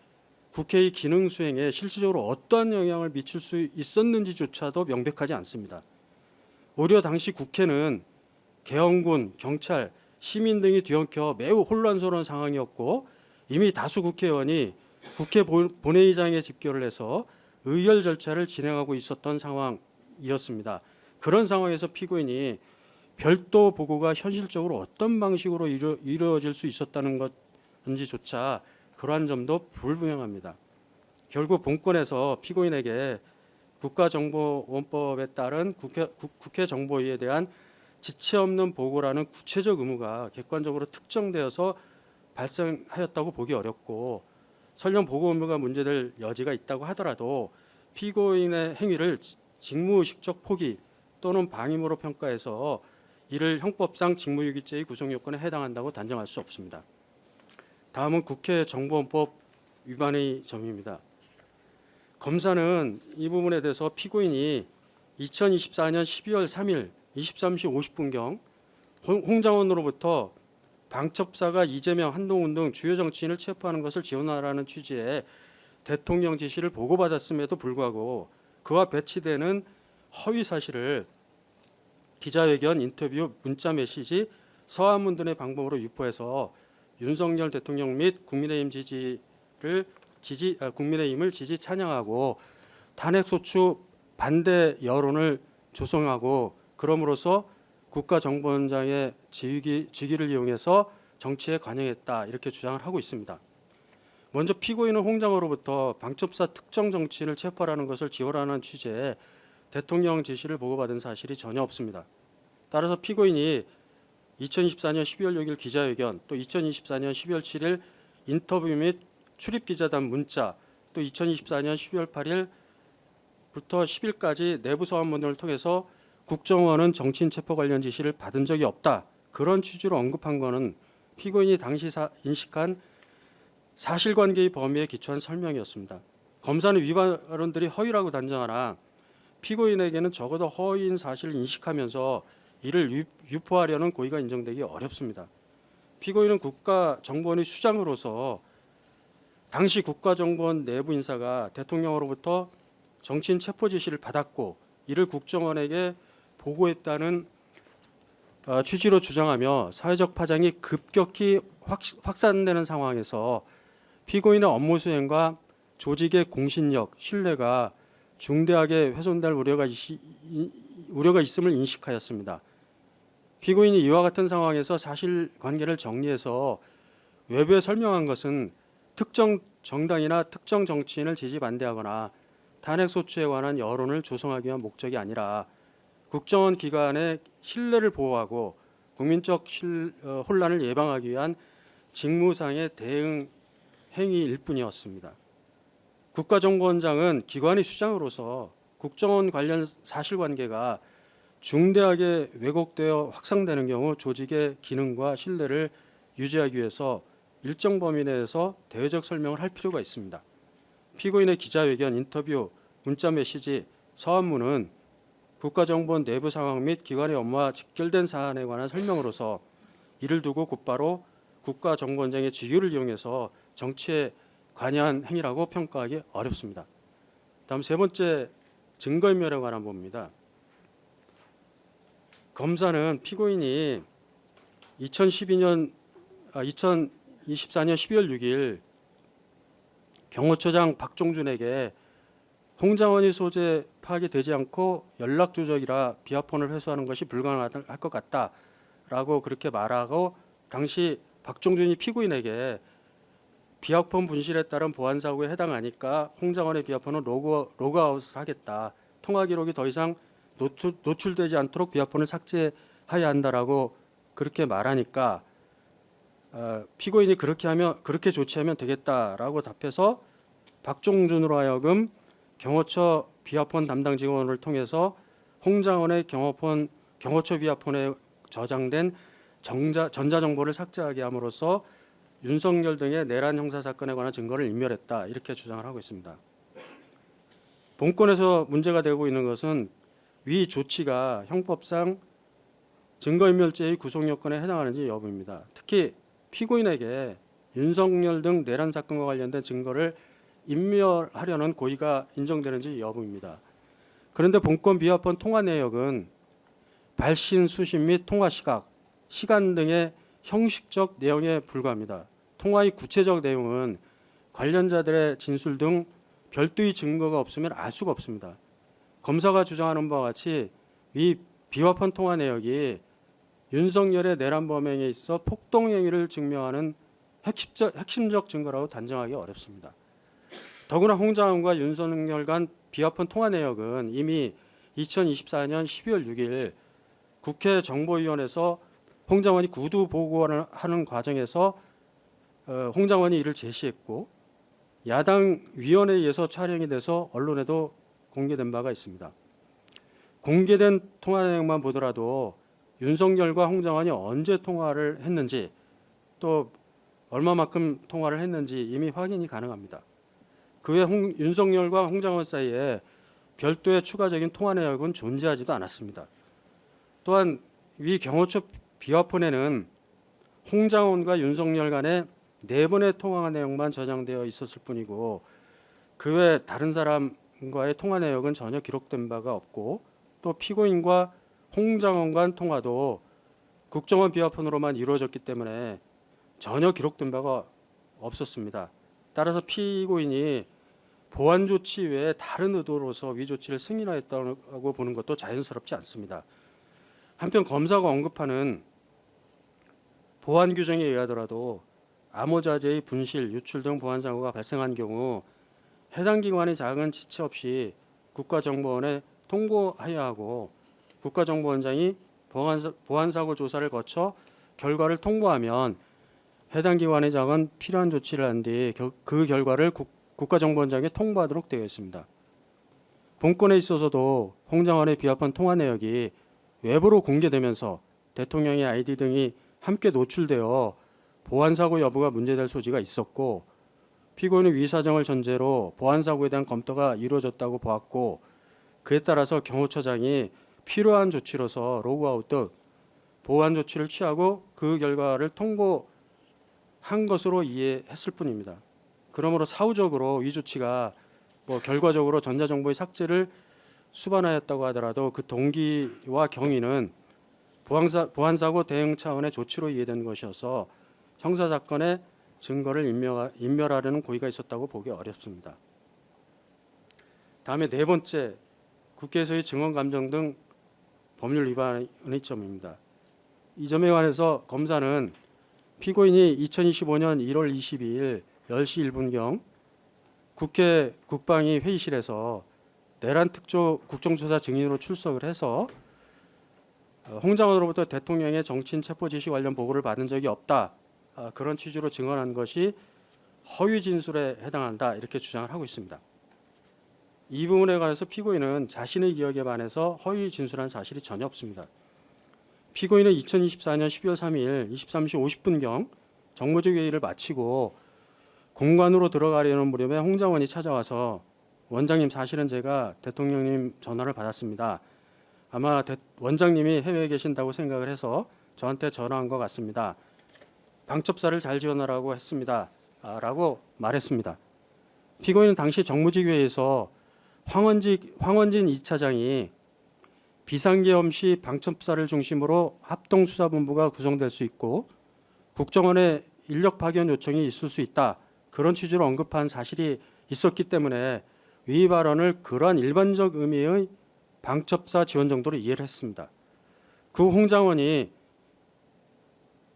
국회의 기능 수행에 실질적으로 어떠한 영향을 미칠 수 있었는지조차도 명백하지 않습니다. 오히려 당시 국회는 계엄군, 경찰, 시민 등이 뒤엉켜 매우 혼란스러운 상황이었고 이미 다수 국회의원이 국회 본회의장에 집결을 해서 의결 절차를 진행하고 있었던 상황이었습니다. 그런 상황에서 피고인이 별도 보고가 현실적으로 어떤 방식으로 이루어질 수 있었다는 건지조차 그러한 점도 불분명합니다. 결국 본건에서 피고인에게 국가정보원법에 따른 국회 정보위에 대한 지체 없는 보고라는 구체적 의무가 객관적으로 특정되어서 발생하였다고 보기 어렵고 설령 보고 의무가 문제될 여지가 있다고 하더라도 피고인의 행위를 직무의식적 포기 또는 방임으로 평가해서 이를 형법상 직무유기죄의 구성요건에 해당한다고 단정할 수 없습니다. 다음은 국회 정보원법 위반의 점입니다. 검사는 이 부분에 대해서 피고인이 2024년 12월 3일 23시 50분경 홍장원으로부터 방첩사가 이재명, 한동훈 등 주요 정치인을 체포하는 것을 지원하라는 취지의 대통령 지시를 보고받았음에도 불구하고 그와 배치되는 허위 사실을 기자회견, 인터뷰, 문자 메시지, 서한문 등의 방법으로 유포해서 윤석열 대통령 및 국민의힘을 지지 찬양하고 탄핵소추 반대 여론을 조성하고 그럼으로써 국가정보원장의 직위를 이용해서 정치에 관여했다 이렇게 주장을 하고 있습니다. 먼저 피고인은 홍장호로부터 방첩사 특정 정치인을 체포하라는 것을 지원하는 취지의 대통령 지시를 보고받은 사실이 전혀 없습니다. 따라서 피고인이 2024년 12월 6일 기자회견, 또 2024년 12월 7일 인터뷰 및 출입기자단 문자, 또 2024년 12월 8일부터 10일까지 내부 서한문을 통해서 국정원은 정치인 체포 관련 지시를 받은 적이 없다. 그런 취지로 언급한 것은 피고인이 당시 인식한 사실관계의 범위에 기초한 설명이었습니다. 검사는 위반 발언들이 허위라고 단정하나 피고인에게는 적어도 허위인 사실을 인식하면서 이를 유포하려는 고의가 인정되기 어렵습니다. 피고인은 국가정보원의 수장으로서 당시 국가정보원 내부 인사가 대통령으로부터 정치인 체포 지시를 받았고 이를 국정원에게 보고했다는 취지로 주장하며 사회적 파장이 급격히 확산되는 상황에서 피고인의 업무 수행과 조직의 공신력, 신뢰가 중대하게 훼손될 우려가 있음을 인식하였습니다. 피고인이 이와 같은 상황에서 사실관계를 정리해서 외부에 설명한 것은 특정 정당이나 특정 정치인을 지지 반대하거나 탄핵소추에 관한 여론을 조성하기 위한 목적이 아니라 국정원 기관의 신뢰를 보호하고 국민적 혼란을 예방하기 위한 직무상의 대응 행위일 뿐이었습니다. 국가정보원장은 기관의 수장으로서 국정원 관련 사실관계가 중대하게 왜곡되어 확산되는 경우 조직의 기능과 신뢰를 유지하기 위해서 일정 범위 내에서 대외적 설명을 할 필요가 있습니다. 피고인의 기자회견, 인터뷰, 문자 메시지, 서한문은 국가정보원 내부 상황 및 기관의 업무와 직결된 사안에 관한 설명으로서 이를 두고 곧바로 국가정보원장의 직위를 이용해서 정치에 관여한 행위라고 평가하기 어렵습니다. 다음 세 번째, 증거인멸에 관한 부분입니다. 검사는 피고인이 2024년 12월 6일 경호처장 박종준에게 홍장원이 소재 파악이 되지 않고 연락 조작이라 비화폰을 회수하는 것이 불가능할 것 같다라고 그렇게 말하고 당시 박종준이 피고인에게 비화폰 분실에 따른 보안 사고에 해당하니까 홍장원의 비화폰은 로그아웃을 하겠다. 통화 기록이 더 이상 노출되지 않도록 비화폰을 삭제해야 한다라고 그렇게 말하니까 피고인이 그렇게 조치하면 되겠다라고 답해서 박종준으로 하여금 경호처 비화폰 담당 직원을 통해서 홍장원의 경호처 비화폰에 저장된 전자정보를 삭제하게 함으로써 윤석열 등의 내란 형사 사건에 관한 증거를 인멸했다 이렇게 주장을 하고 있습니다. 본건에서 문제가 되고 있는 것은 위 조치가 형법상 증거인멸죄의 구속 요건에 해당하는지 여부입니다. 특히 피고인에게 윤석열 등 내란 사건과 관련된 증거를 인멸하려는 고의가 인정되는지 여부입니다. 그런데 본건 비화폰 통화 내역은 발신, 수신 및 통화 시간 등의 형식적 내용에 불과합니다. 통화의 구체적 내용은 관련자들의 진술 등 별도의 증거가 없으면 알 수가 없습니다. 검사가 주장하는 바와 같이 이 비화폰 통화 내역이 윤석열의 내란 범행에 있어 폭동 행위를 증명하는 핵심적 증거라고 단정하기 어렵습니다. 더구나 홍장원과 윤석열 간 비화폰 통화 내역은 이미 2024년 12월 6일 국회 정보위원회에서 홍장원이 구두 보고를 하는 과정에서 홍장원이 이를 제시했고 야당 위원회에 의해서 촬영이 돼서 언론에도 공개된 바가 있습니다. 공개된 통화 내용만 보더라도 윤석열과 홍장원이 언제 통화를 했는지 또 얼마만큼 통화를 했는지 이미 확인이 가능합니다. 그 외 윤석열과 홍장원 사이에 별도의 추가적인 통화 내역은 존재하지도 않았습니다. 또한 위 경호처 비화폰에는 홍장원과 윤석열 간의 4번의 통화 내용만 저장되어 있었을 뿐이고 그 외 다른 사람은 장관과의 통화 내역은 전혀 기록된 바가 없고 또 피고인과 홍 장관 통화도 국정원 비화폰으로만 이루어졌기 때문에 전혀 기록된 바가 없었습니다. 따라서 피고인이 보완 조치 외에 다른 의도로서 위 조치를 승인하였다고 보는 것도 자연스럽지 않습니다. 한편 검사가 언급하는 보안 규정에 의하더라도 암호자재의 분실, 유출 등 보안 사고가 발생한 경우 해당 기관의 작은 지체 없이 국가정보원에 통보해야 하고 국가정보원장이 보안 사고 조사를 거쳐 결과를 통보하면 해당 기관의 작은 필요한 조치를 한 뒤 그 결과를 국가정보원장에 통보하도록 되어 있습니다. 본건에 있어서도 홍 장관의 비화폰 통화 내역이 외부로 공개되면서 대통령의 아이디 등이 함께 노출되어 보안사고 여부가 문제될 소지가 있었고 피고인의 위 사정을 전제로 보안사고에 대한 검토가 이루어졌다고 보았고 그에 따라서 경호처장이 필요한 조치로서 로그아웃 등 보안 조치를 취하고 그 결과를 통보한 것으로 이해했을 뿐입니다. 그러므로 사후적으로 위 조치가 결과적으로 전자정보의 삭제를 수반하였다고 하더라도 그 동기와 경위는 보안사고 대응 차원의 조치로 이해되는 것이어서 형사사건의 증거를 인멸하려는 고의가 있었다고 보기 어렵습니다. 다음에 네 번째, 국회에서의 증언 감정 등 법률 위반의 점입니다. 이 점에 관해서 검사는 피고인이 2025년 1월 22일 10시 1분경 국회 국방위 회의실에서 내란 특조 국정조사 증인으로 출석을 해서 홍 장관으로부터 대통령의 정치인 체포 지시 관련 보고를 받은 적이 없다. 그런 취지로 증언한 것이 허위 진술에 해당한다. 이렇게 주장을 하고 있습니다. 이 부분에 관해서 피고인은 자신의 기억에 반해서 허위 진술한 사실이 전혀 없습니다. 피고인은 2024년 12월 3일 23시 50분경 정무직 회의를 마치고 공관으로 들어가려는 무렵에 홍 장관이 찾아와서 원장님 사실은 제가 대통령님 전화를 받았습니다. 아마 원장님이 해외에 계신다고 생각을 해서 저한테 전화한 것 같습니다. 방첩사를 잘 지원하라고 했습니다. 라고 말했습니다. 피고인은 당시 정무직 회의에서 황원진 2차장이 비상계엄 시 방첩사를 중심으로 합동수사본부가 구성될 수 있고 국정원에 인력 파견 요청이 있을 수 있다. 그런 취지로 언급한 사실이 있었기 때문에 위 발언을 그러한 일반적 의미의 방첩사 지원 정도로 이해를 했습니다. 그 홍 장관이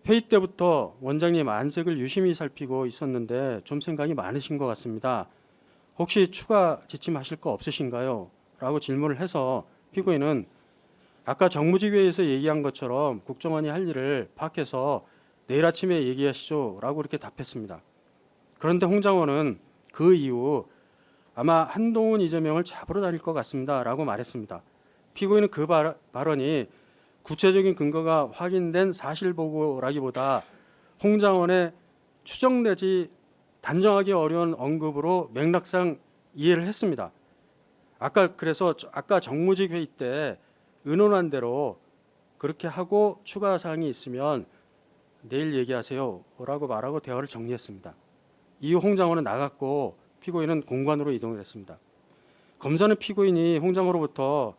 회의 때부터 원장님 안색을 유심히 살피고 있었는데 좀 생각이 많으신 것 같습니다. 혹시 추가 지침하실 거 없으신가요? 라고 질문을 해서 피고인은 아까 정무직 회의에서 얘기한 것처럼 국정원이 할 일을 파악해서 내일 아침에 얘기하시죠 라고 그렇게 답했습니다. 그런데 홍 장관은 그 이후 아마 한동훈 이재명을 잡으러 다닐 것 같습니다 라고 말했습니다. 피고인은 그 발언이 구체적인 근거가 확인된 사실보고라기보다 홍 장관의 추정되지 단정하기 어려운 언급으로 맥락상 이해를 했습니다. 아까 정무직 회의 때 의논한 대로 그렇게 하고 추가 사항이 있으면 내일 얘기하세요 라고 말하고 대화를 정리했습니다. 이후 홍 장관은 나갔고 피고인은 공관으로 이동을 했습니다. 검사는 피고인이 홍 장관으로부터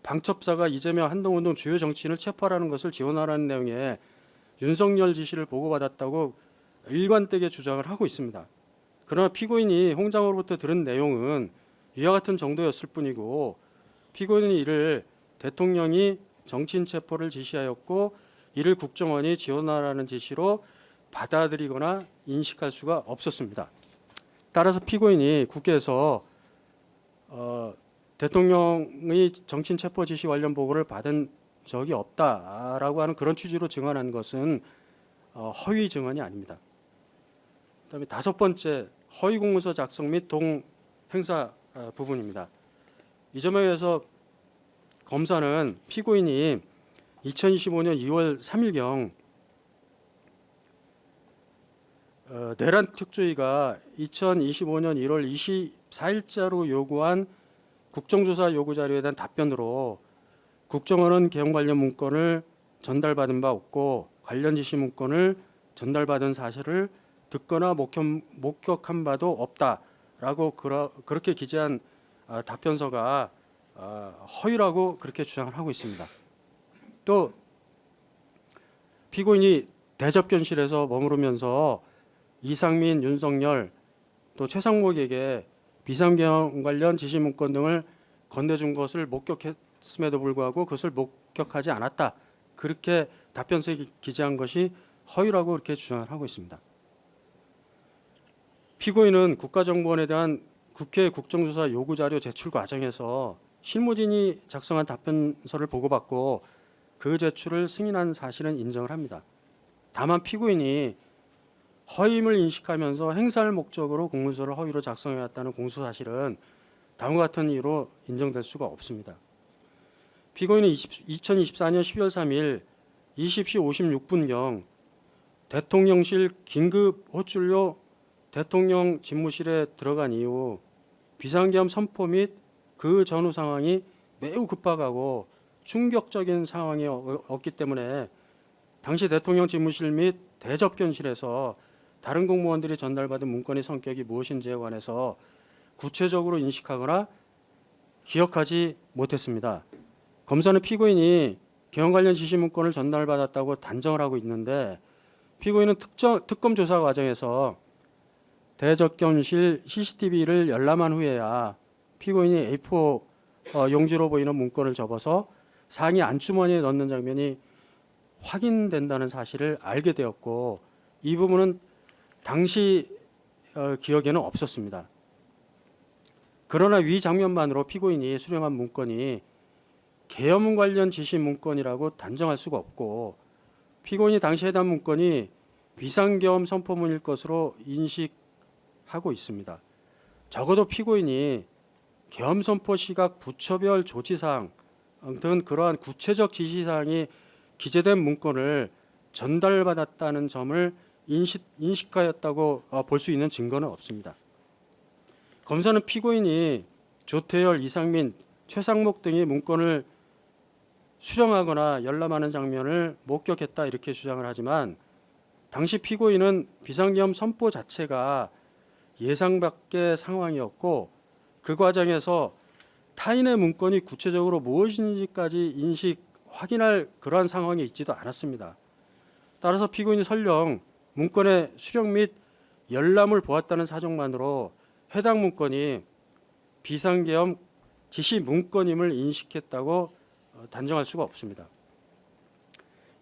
방첩사가 이재명, 한동훈 등 주요 정치인을 체포하라는 것을 지원하라는 내용의 윤석열 지시를 보고받았다고 일관되게 주장을 하고 있습니다. 그러나 피고인이 홍 장관으로부터 들은 내용은 위와 같은 정도였을 뿐이고 피고인은 이를 대통령이 정치인 체포를 지시하였고 이를 국정원이 지원하라는 지시로 받아들이거나 인식할 수가 없었습니다. 따라서 피고인이 국회에서 대통령의 정치인 체포 지시 관련 보고를 받은 적이 없다라고 하는 그런 취지로 증언한 것은 허위 증언이 아닙니다. 그다음에 다섯 번째, 허위 공문서 작성 및 동행사 부분입니다. 이 점에 의해서 검사는 피고인이 2025년 2월 3일경 내란 특조위가 2025년 1월 24일자로 요구한 국정조사 요구 자료에 대한 답변으로 국정원은 개헌 관련 문건을 전달받은 바 없고 관련 지시 문건을 전달받은 사실을 듣거나 목격한 바도 없다라고 그렇게 기재한 답변서가 허위라고 그렇게 주장을 하고 있습니다. 또 피고인이 대접견실에서 머무르면서 이상민, 윤석열 또 최상목에게 비상계엄 관련 지시 문건 등을 건네준 것을 목격했음에도 불구하고 그것을 목격하지 않았다. 그렇게 답변서에 기재한 것이 허위라고 그렇게 주장을 하고 있습니다. 피고인은 국가정보원에 대한 국회 국정조사 요구자료 제출 과정에서 실무진이 작성한 답변서를 보고받고 그 제출을 승인한 사실은 인정을 합니다. 다만 피고인이 허위임을 인식하면서 행사를 목적으로 공문서를 허위로 작성해왔다는 공소 사실은 다음과 같은 이유로 인정될 수가 없습니다. 피고인은 2024년 12월 3일 20시 56분경 대통령실 긴급 호출로 대통령 집무실에 들어간 이후 비상계엄 선포 및 그 전후 상황이 매우 급박하고 충격적인 상황이었기 때문에 당시 대통령 집무실 및 대접견실에서 다른 공무원들이 전달받은 문건의 성격이 무엇인지에 관해서 구체적으로 인식하거나 기억하지 못했습니다. 검사는 피고인이 계엄 관련 지시 문건을 전달받았다고 단정을 하고 있는데 피고인은 특검 조사 과정에서 대접견실 CCTV를 열람한 후에야 피고인이 A4 용지로 보이는 문건을 접어서 상의 안주머니에 넣는 장면이 확인된다는 사실을 알게 되었고 이 부분은 당시 기억에는 없었습니다. 그러나 위 장면만으로 피고인이 수령한 문건이 계엄 관련 지시 문건이라고 단정할 수가 없고 피고인이 당시 해당 문건이 비상계엄 선포문일 것으로 인식하고 있습니다. 적어도 피고인이 계엄 선포 시각 부처별 조치사항 등 그러한 구체적 지시사항이 기재된 문건을 전달받았다는 점을 인식하였다고 볼 수 있는 증거는 없습니다. 검사는 피고인이 조태열, 이상민, 최상목 등이 문건을 수령하거나 열람하는 장면을 목격했다 이렇게 주장을 하지만 당시 피고인은 비상계엄 선포 자체가 예상 밖의 상황이었고 그 과정에서 타인의 문건이 구체적으로 무엇인지까지 확인할 그러한 상황이 있지도 않았습니다. 따라서 피고인이 설령 문건의 수령 및 열람을 보았다는 사정만으로 해당 문건이 비상계엄 지시 문건임을 인식했다고 단정할 수가 없습니다.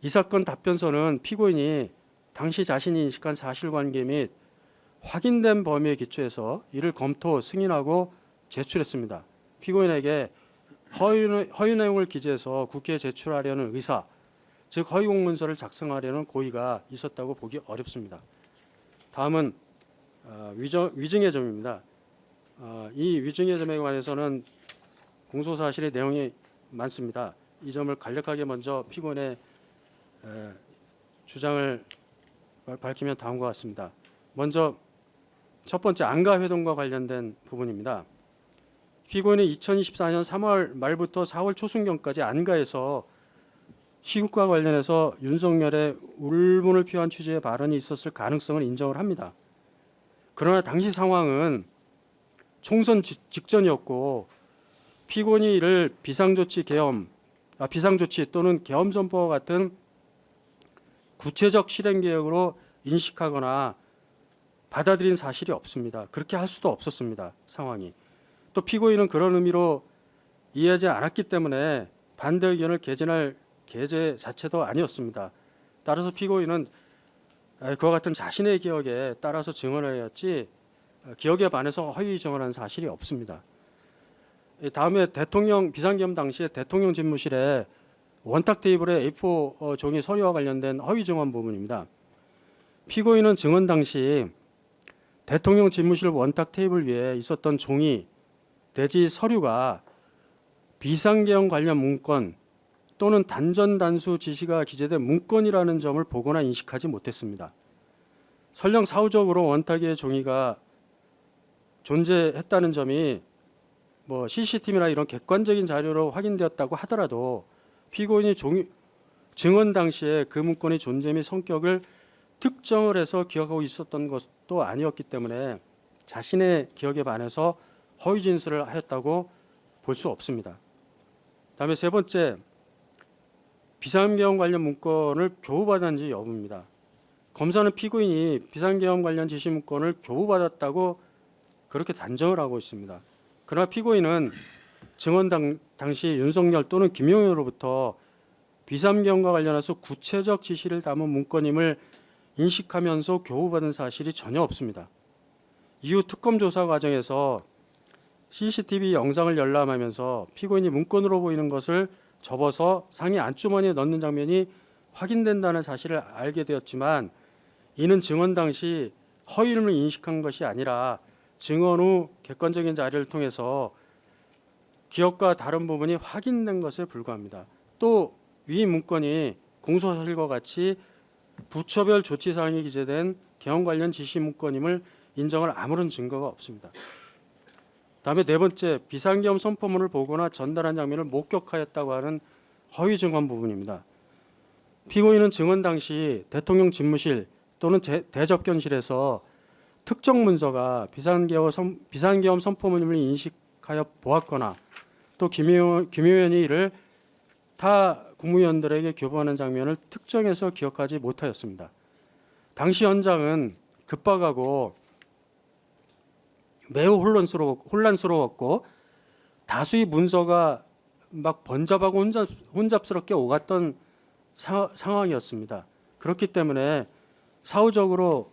이 사건 답변서는 피고인이 당시 자신이 인식한 사실관계 및 확인된 범위에 기초해서 이를 검토, 승인하고 제출했습니다. 피고인에게 허위 내용을 기재해서 국회에 제출하려는 의사, 즉 허위 공문서를 작성하려는 고의가 있었다고 보기 어렵습니다. 다음은 위증의 점입니다. 이 위증의 점에 관해서는 공소사실의 내용이 많습니다. 이 점을 간략하게 먼저 피고인의 주장을 밝히면 다음과 같습니다. 먼저 첫 번째 안가회동과 관련된 부분입니다. 피고인은 2024년 3월 말부터 4월 초순경까지 안가에서 시국과 관련해서 윤석열의 울분을 표한 취지의 발언이 있었을 가능성을 인정을 합니다. 그러나 당시 상황은 총선 직전이었고 피고인이 이를 비상조치 또는 계엄 선포와 같은 구체적 실행 계획으로 인식하거나 받아들인 사실이 없습니다. 그렇게 할 수도 없었습니다. 상황이. 또 피고인은 그런 의미로 이해하지 않았기 때문에 반대 의견을 개진할 계제 자체도 아니었습니다. 따라서 피고인은 그와 같은 자신의 기억에 따라서 증언하였지 기억에 반해서 허위 증언한 사실이 없습니다. 다음에 대통령 비상계엄 당시에 대통령 집무실에 원탁 테이블에 A4 종이 서류와 관련된 허위 증언 부분입니다. 피고인은 증언 당시 대통령 집무실 원탁 테이블 위에 있었던 종이 내지 서류가 비상계엄 관련 문건 또는 단전단수 지시가 기재된 문건이라는 점을 보거나 인식하지 못했습니다. 설령 사후적으로 원탁의 종이가 존재했다는 점이 CCTV나 이런 객관적인 자료로 확인되었다고 하더라도 피고인이 증언 당시에 그 문건의 존재 및 성격을 특정을 해서 기억하고 있었던 것도 아니었기 때문에 자신의 기억에 반해서 허위 진술을 하였다고 볼 수 없습니다. 다음에 세 번째, 비상계엄 관련 문건을 교부받았는지 여부입니다. 검사는 피고인이 비상계엄 관련 지시 문건을 교부받았다고 그렇게 단정을 하고 있습니다. 그러나 피고인은 증언 당시 윤석열 또는 김용현으로부터 비상계엄과 관련해서 구체적 지시를 담은 문건임을 인식하면서 교부받은 사실이 전혀 없습니다. 이후 특검 조사 과정에서 CCTV 영상을 열람하면서 피고인이 문건으로 보이는 것을 접어서 상의 안주머니에 넣는 장면이 확인된다는 사실을 알게 되었지만 이는 증언 당시 허위임을 인식한 것이 아니라 증언 후 객관적인 자료를 통해서 기억과 다른 부분이 확인된 것에 불과합니다. 또 위 문건이 공소사실과 같이 부처별 조치사항이 기재된 계엄 관련 지시 문건임을 인정할 아무런 증거가 없습니다. 다음에 네 번째, 비상계엄 선포문을 보거나 전달한 장면을 목격하였다고 하는 허위 증언 부분입니다. 피고인은 증언 당시 대통령 집무실 또는 대접견실에서 특정 문서가 비상계엄 선포문임을 인식하여 보았거나 또 김효연이 이를 타 국무위원들에게 교부하는 장면을 특정해서 기억하지 못하였습니다. 당시 현장은 급박하고 매우 혼란스러웠고 다수의 문서가 막 번잡하고 혼잡스럽게 오갔던 상황이었습니다. 그렇기 때문에 사후적으로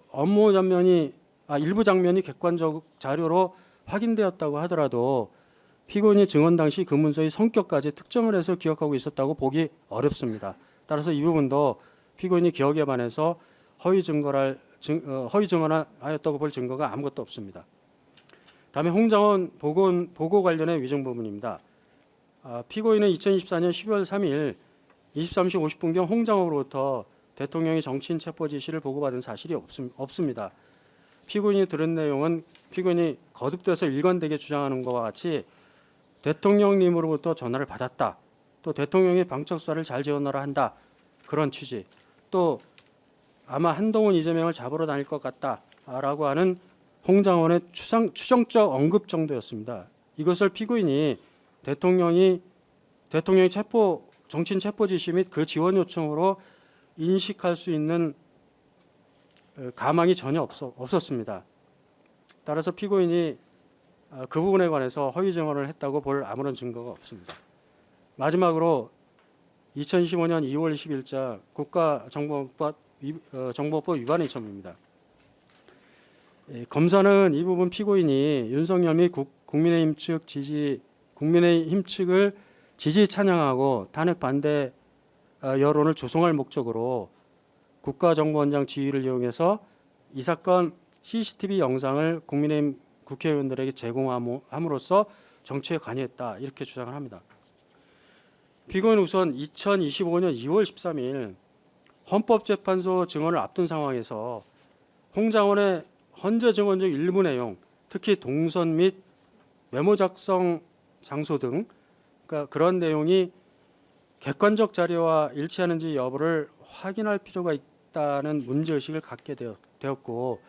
일부 장면이 객관적 자료로 확인되었다고 하더라도 피고인이 증언 당시 그 문서의 성격까지 특정을 해서 기억하고 있었다고 보기 어렵습니다. 따라서 이 부분도 피고인이 기억에 반해서 허위 증언하였다고 볼 증거가 아무것도 없습니다. 다음에 홍장원 보고 관련의 위증 부분입니다. 피고인은 2024년 12월 3일 23시 50분경 홍장원으로부터 대통령의 정치인 체포 지시를 보고받은 사실이 없습니다. 피고인이 들은 내용은 피고인이 거듭돼서 일관되게 주장하는 것과 같이 대통령님으로부터 전화를 받았다. 또 대통령이 방척수사를 잘 지원하라 한다. 그런 취지. 또 아마 한동훈 이재명을 잡으러 다닐 것 같다라고 하는 홍장원의 추정적 언급 정도였습니다. 이것을 피고인이 대통령의 정치인 체포 지시 및 그 지원 요청으로 인식할 수 있는 가망이 전혀 없었습니다. 따라서 피고인이 그 부분에 관해서 허위 증언을 했다고 볼 아무런 증거가 없습니다. 마지막으로 2015년 2월 20일자 국가정보법 위반의 혐의입니다. 검사는 이 부분 피고인이 윤석열 및 국민의힘 측을 지지 찬양하고 탄핵 반대 여론을 조성할 목적으로 국가정보원장 지위를 이용해서 이 사건 CCTV 영상을 국민의힘 국회의원들에게 제공함으로써 정치에 관여했다 이렇게 주장을 합니다. 피고인은 우선 2025년 2월 13일 헌법재판소 증언을 앞둔 상황에서 홍장원의 헌재 증언적 일부 내용, 특히 동선 및 메모 작성 장소 등 그런 내용이 객관적 자료와 일치하는지 여부를 확인할 필요가 있다는 문제의식을 갖게 되었고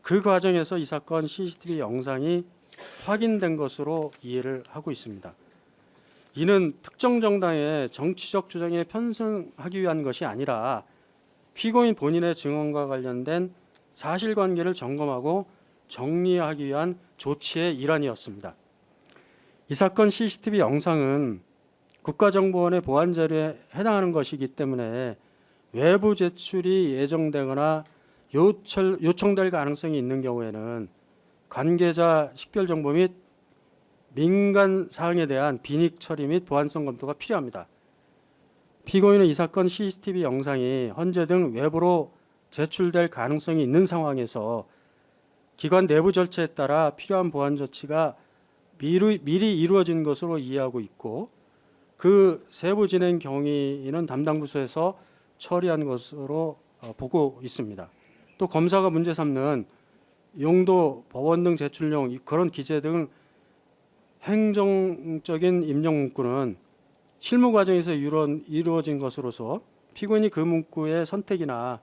그 과정에서 이 사건 CCTV 영상이 확인된 것으로 이해를 하고 있습니다. 이는 특정 정당의 정치적 주장에 편승하기 위한 것이 아니라 피고인 본인의 증언과 관련된 사실관계를 점검하고 정리하기 위한 조치의 일환이었습니다. 이 사건 CCTV 영상은 국가정보원의 보안 자료에 해당하는 것이기 때문에 외부 제출이 예정되거나 요청될 가능성이 있는 경우에는 관계자 식별 정보 및 민간 사항에 대한 비닉 처리 및 보안성 검토가 필요합니다. 피고인은 이 사건 CCTV 영상이 헌재 등 외부로 제출될 가능성이 있는 상황에서 기관 내부 절차에 따라 필요한 보안 조치가 미리 이루어진 것으로 이해하고 있고 그 세부 진행 경위는 담당 부서에서 처리한 것으로 보고 있습니다. 또 검사가 문제 삼는 용도, 법원 등 제출용 그런 기재 등 행정적인 임정 문구는 실무 과정에서 이루어진 것으로서 피고인이 그 문구의 선택이나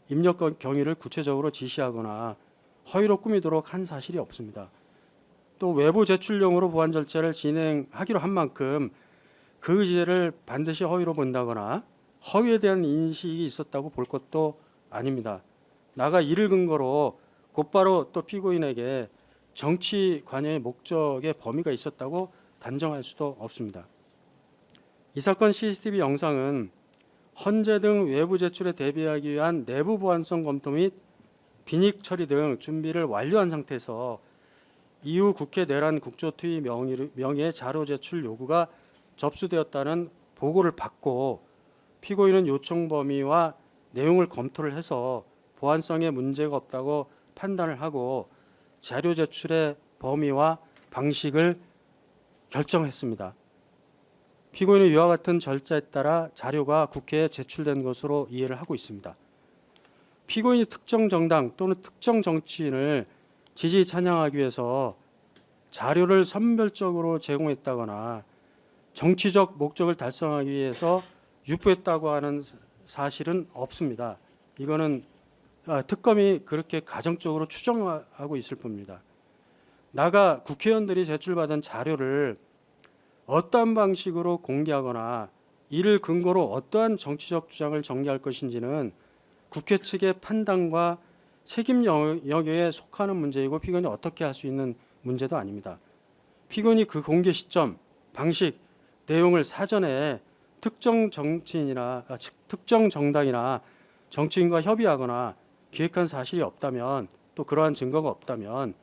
입력 경위를 구체적으로 지시하거나 허위로 꾸미도록 한 사실이 없습니다. 또 외부 제출용으로 보완 절차를 진행하기로 한 만큼 그 의제를 반드시 허위로 본다거나 허위에 대한 인식이 있었다고 볼 것도 아닙니다. 나가 이를 근거로 곧바로 또 피고인에게 정치 관여의 목적의 범위가 있었다고 단정할 수도 없습니다. 이 사건 CCTV 영상은 헌재 등 외부 제출에 대비하기 위한 내부 보안성 검토 및 빈익 처리 등 준비를 완료한 상태에서 이후 국회 내란 국조투의 명의의 자료 제출 요구가 접수되었다는 보고를 받고 피고인은 요청 범위와 내용을 검토를 해서 보안성에 문제가 없다고 판단을 하고 자료 제출의 범위와 방식을 결정했습니다. 피고인은 이와 같은 절차에 따라 자료가 국회에 제출된 것으로 이해를 하고 있습니다. 피고인이 특정 정당 또는 특정 정치인을 지지 찬양하기 위해서 자료를 선별적으로 제공했다거나 정치적 목적을 달성하기 위해서 유포했다고 하는 사실은 없습니다. 이거는 특검이 그렇게 가정적으로 추정하고 있을 뿐입니다. 나가 국회의원들이 제출받은 자료를 어떠한 방식으로 공개하거나 이를 근거로 어떠한 정치적 주장을 전개할 것인지는 국회 측의 판단과 책임 영역에 속하는 문제이고 피고인이 어떻게 할 수 있는 문제도 아닙니다. 피고인이 그 공개 시점, 방식, 내용을 사전에 특정 정치인이나 특정 정당이나 정치인과 협의하거나 기획한 사실이 없다면 또 그러한 증거가 없다면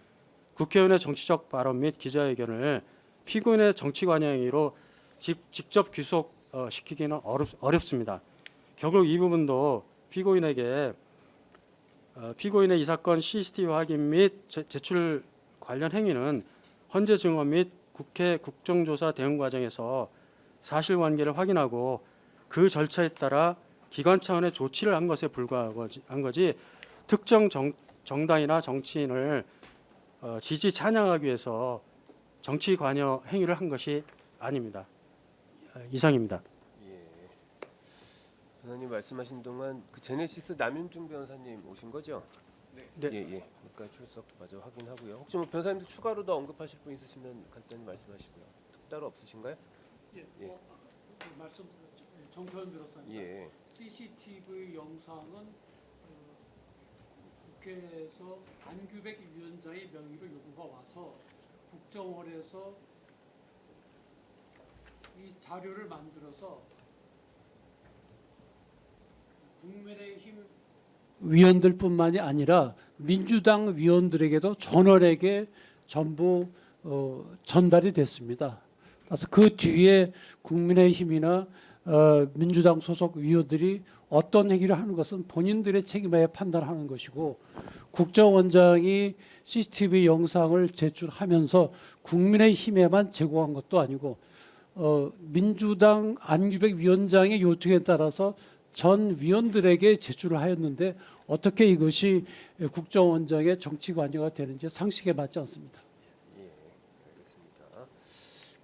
국회의원의 정치적 발언 및 기자회견을 피고인의 정치 관여 행위로 직접 귀속시키기는 어렵습니다. 결국 이 부분도 피고인에게 피고인의 이 사건 CCTV 확인 및 제출 관련 행위는 헌재 증언 및 국회 국정조사 대응 과정에서 사실관계를 확인하고 그 절차에 따라 기관 차원의 조치를 한 것에 불과한 거지 특정 정당이나 정치인을 지지 찬양하기 위해서 정치 관여 행위를 한 것이 아닙니다. 이상입니다. 예. 변호사님 말씀하신 동안 그 제네시스 남윤중 변호사님 오신 거죠? 네. 예. 그러니까 출석 마저 확인하고요. 혹시 뭐 변호사님들 추가로 더 언급하실 분 있으시면 간단히 말씀하시고요. 따로 없으신가요? 예, 예. 말씀드렸죠. 정태원 변호사님. 예. CCTV 영상은 국회에서 안규백 위원장의 명의로 요구가 와서 국정원에서 이 자료를 만들어서 국민의힘 위원들뿐만이 아니라 민주당 위원들에게도 전원에게 전부 전달이 됐습니다. 그래서 그 뒤에 국민의힘이나 민주당 소속 위원들이 어떤 행위를 하는 것은 본인들의 책임에 판단하는 것이고 국정원장이 CCTV 영상을 제출하면서 국민의힘에만 제공한 것도 아니고 민주당 안규백 위원장의 요청에 따라서 전 위원들에게 제출을 하였는데 어떻게 이것이 국정원장의 정치 관여가 되는지 상식에 맞지 않습니다. 예, 알겠습니다.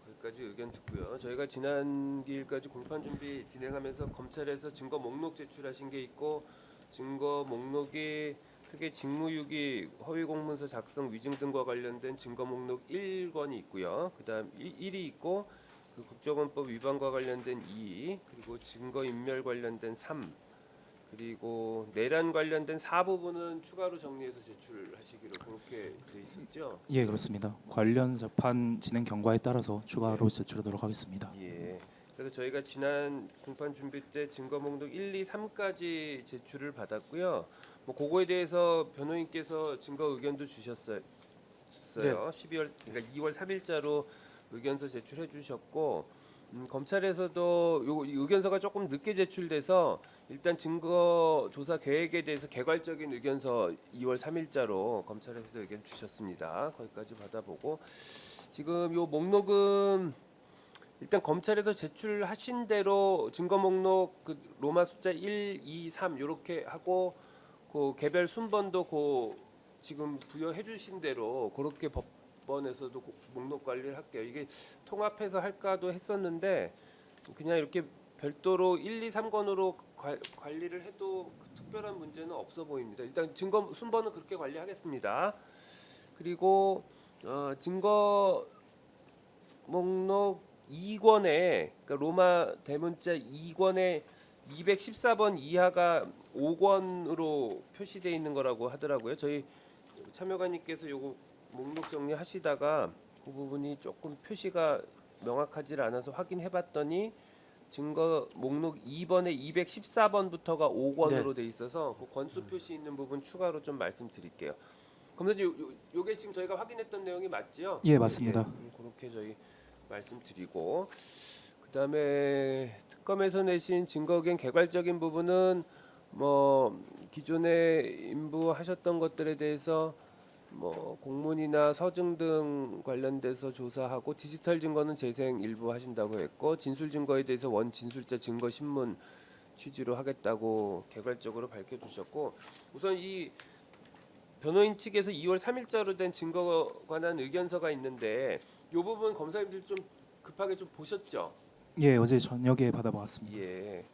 거기까지 의견 듣고요. 저희가 지난 기일까지 공판 준비 진행하면서 검찰에서 증거 목록 제출하신 게 있고 증거 목록이 크게 직무유기, 허위 공문서 작성, 위증 등과 관련된 증거 목록 1건이 있고요. 그다음 1이 있고 그 국정원법 위반과 관련된 2, 그리고 증거 인멸 관련된 3, 그리고 내란 관련된 4 부분은 추가로 정리해서 제출하시기로 그렇게 돼 있었죠. 예, 그렇습니다. 관련 재판 진행 경과에 따라서 추가로 제출하도록 하겠습니다. 예. 그래서 저희가 지난 공판 준비 때 증거 목록 1, 2, 3까지 제출을 받았고요. 뭐 그거에 대해서 변호인께서 증거 의견도 주셨어요. 네. 12월 그러니까 2월 3일자로 의견서 제출해 주셨고 검찰에서도 요 의견서가 조금 늦게 제출돼서 일단 증거 조사 계획에 대해서 개괄적인 의견서 2월 3일자로 검찰에서도 의견 주셨습니다. 거기까지 받아보고 지금 요 목록은 일단 검찰에서 제출하신 대로 증거 목록 그 로마 숫자 1, 2, 3 이렇게 하고 그 개별 순번도 그 지금 부여해 주신 대로 그렇게 법원에서도 목록 관리를 할게요. 이게 통합해서 할까도 했었는데 그냥 이렇게 별도로 1, 2, 3건으로 관리를 해도 특별한 문제는 없어 보입니다. 일단 증거 순번은 그렇게 관리하겠습니다. 그리고 증거 목록 2권에 그러니까 로마 대문자 2권에 214번 이하가 5권으로 표시되어 있는 거라고 하더라고요. 저희 참여관님께서 요거 목록 정리하시다가 그 부분이 조금 표시가 명확하지 않아서 확인해봤더니 증거 목록 2번에 214번부터가 5권으로 돼 있어서 그 권수 표시 있는 부분 추가로 좀 말씀드릴게요. 검사님 요게 지금 저희가 확인했던 내용이 맞지요? 예, 맞습니다. 그렇게 저희 말씀드리고 그다음에 특검에서 내신 증거견 개괄적인 부분은 뭐 기존에 인부하셨던 것들에 대해서 뭐 공문이나 서증 등 관련돼서 조사하고 디지털 증거는 재생 일부 하신다고 했고 진술 증거에 대해서 원 진술자 증거 신문 취지로 하겠다고 개괄적으로 밝혀주셨고 우선 이 변호인 측에서 2월 3일자로 된 증거 관한 의견서가 있는데 이 부분 검사님들 좀 급하게 좀 보셨죠? 예, 어제 저녁에 받아보았습니다. 예.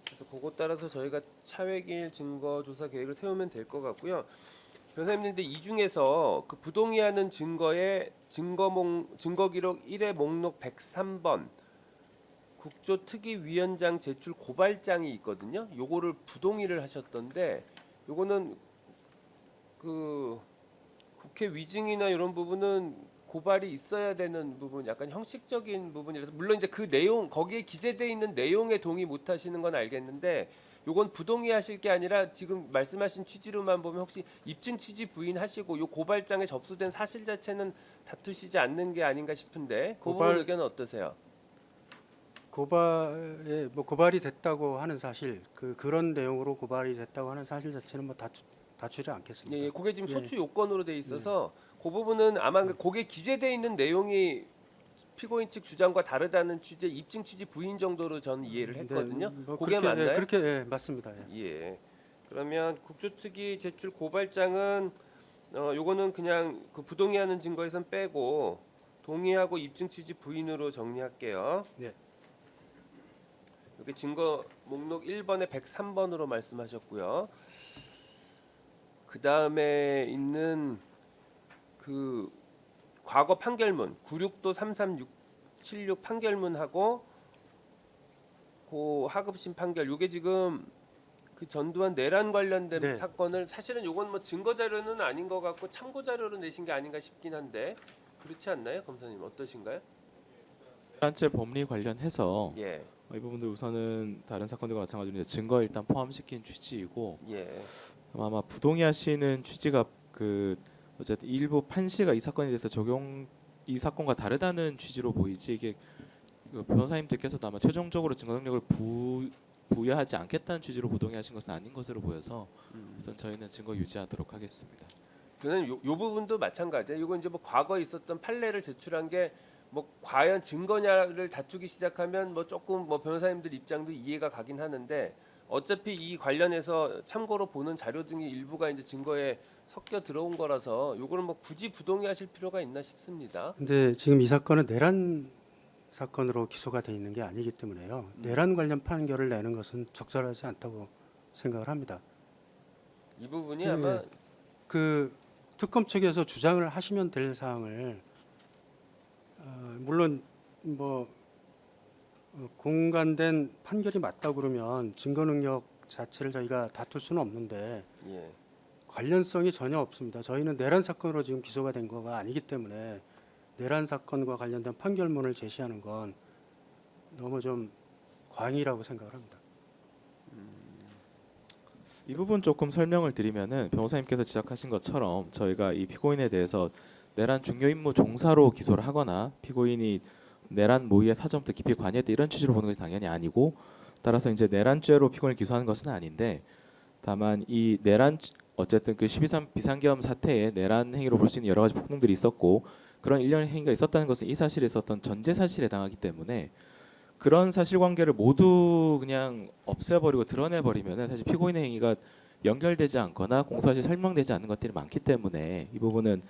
그래서 그것 따라서 저희가 차획일 증거 조사 계획을 세우면 될 것 같고요. 변호사님들 이 중에서 그 부동의하는 증거 기록 1회 목록 103번 국조특위위원장 제출 고발장이 있거든요. 요거를 부동의를 하셨던데 요거는 그 국회 위증이나 이런 부분은 고발이 있어야 되는 부분, 약간 형식적인 부분이라서 물론 이제 그 내용 거기에 기재돼 있는 내용에 동의 못 하시는 건 알겠는데 요건 부동의하실 게 아니라 지금 말씀하신 취지로만 보면 혹시 입증 취지 부인하시고 요 고발장에 접수된 사실 자체는 다투시지 않는 게 아닌가 싶은데 그 부분 의견은 어떠세요? 고발이 됐다고 하는 사실 그런 내용으로 고발이 됐다고 하는 사실 자체는 뭐 다투지 않겠습니다. 예, 그게 지금 예. 소추 요건으로 돼 있어서 그 부분은 아마 거기에 기재돼 있는 내용이 피고인 측 주장과 다르다는 취지 입증 취지 부인 정도로 저는 이해를 했거든요. 뭐 그게 그렇게, 맞나요? 그렇게 맞습니다. 예. 예. 그러면 국조특위 제출 고발장은 요거는 그냥 그 부동의하는 증거에선 빼고 동의하고 입증 취지 부인으로 정리할게요. 네. 여기 증거 목록 1번에 103번으로 말씀하셨고요. 그 다음에 있는 그 과거 판결문 96도 33676 판결문하고 그 하급심 판결 요게 지금 그 전두환 내란 관련된 네. 사건을 사실은 요건 뭐 증거 자료는 아닌 것 같고 참고 자료로 내신 게 아닌가 싶긴 한데 그렇지 않나요, 검사님 어떠신가요? 단체 법리 관련해서 예, 이 부분들 우선은 다른 사건들과 마찬가지로 이제 증거 일단 포함시킨 취지이고 예, 아마 부동의하시는 취지가 그 어쨌든 일부 판시가 이 사건에 대해서 이 사건과 다르다는 취지로 보이지 이게 그 변호사님들께서도 아마 최종적으로 증거 능력을 부여하지 않겠다는 취지로 부동의하신 것은 아닌 것으로 보여서 우선 저희는 증거 유지하도록 하겠습니다. 그는 요 부분도 마찬가지예요. 이건 이제 뭐 과거에 있었던 판례를 제출한 게 뭐 과연 증거냐를 다투기 시작하면 뭐 조금 뭐 변호사님들 입장도 이해가 가긴 하는데 어차피 이 관련해서 참고로 보는 자료 등의 일부가 이제 증거에 섞여 들어온 거라서 요거는 뭐 굳이 부동의하실 필요가 있나 싶습니다. 근데 지금 이 사건은 내란 사건으로 기소가 돼 있는 게 아니기 때문에요. 내란 관련 판결을 내는 것은 적절하지 않다고 생각을 합니다. 이 부분이 그, 아마 그 특검 측에서 주장을 하시면 될 사항을 물론 뭐 공간된 판결이 맞다 그러면 증거 능력 자체를 저희가 다툴 수는 없는데 예. 관련성이 전혀 없습니다. 저희는 내란 사건으로 지금 기소가 된 거가 아니기 때문에 내란 사건과 관련된 판결문을 제시하는 건 너무 좀 광의라고 생각을 합니다. 이 부분 조금 설명을 드리면은 변호사님께서 지적하신 것처럼 저희가 이 피고인에 대해서 내란 중요 임무 종사로 기소를 하거나 피고인이 내란 모의에 사전부터 깊이 관여했다 이런 취지로 보는 것이 당연히 아니고 따라서 이제 내란죄로 피고인을 기소하는 것은 아닌데 다만 이 내란 어쨌든 그 12.3 비상계엄 사태에 내란 행위로 볼 수 있는 여러 가지 폭동들이 있었고 그런 일련의 행위가 있었다는 것은 이 사실에 있었던 전제 사실에 해당하기 때문에 그런 사실관계를 모두 그냥 없애버리고 드러내버리면은 사실 피고인의 행위가 연결되지 않거나 공소사실 설명되지 않는 것들이 많기 때문에 이 부분은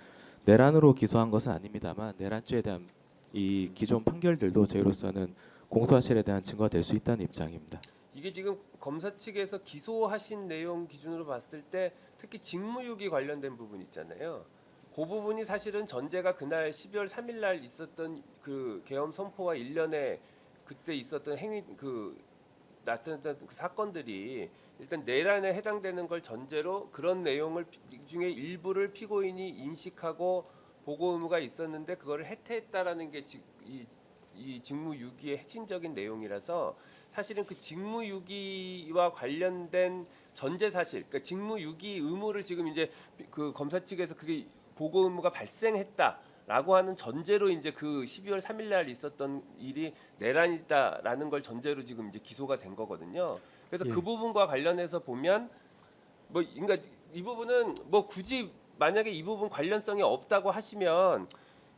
내란으로 기소한 것은 아닙니다만 내란죄에 대한 이 기존 판결들도 저희로서는 공소사실에 대한 증거가 될 수 있다는 입장입니다. 이게 지금 검사 측에서 기소하신 내용 기준으로 봤을 때 특히 직무유기 관련된 부분 있잖아요. 그 부분이 사실은 전제가 그날 12월 3일 날 있었던 그 계엄 선포와 일련의 그때 있었던 행위 그 나타났던 그 사건들이 일단 내란에 해당되는 걸 전제로 그런 내용을 중에 일부를 피고인이 인식하고 보고 의무가 있었는데 그거를 해태했다라는 게 이 직무유기의 핵심적인 내용이라서 사실은 그 직무유기와 관련된 전제 사실, 그러니까 직무유기 의무를 지금 이제 그 검사 측에서 그게 보고 의무가 발생했다라고 하는 전제로 이제 그 12월 3일 날 있었던 일이 내란이다라는 걸 전제로 지금 이제 기소가 된 거거든요. 그래서 예. 그 부분과 관련해서 보면 뭐 그러니까 이 부분은 뭐 굳이 만약에 이 부분 관련성이 없다고 하시면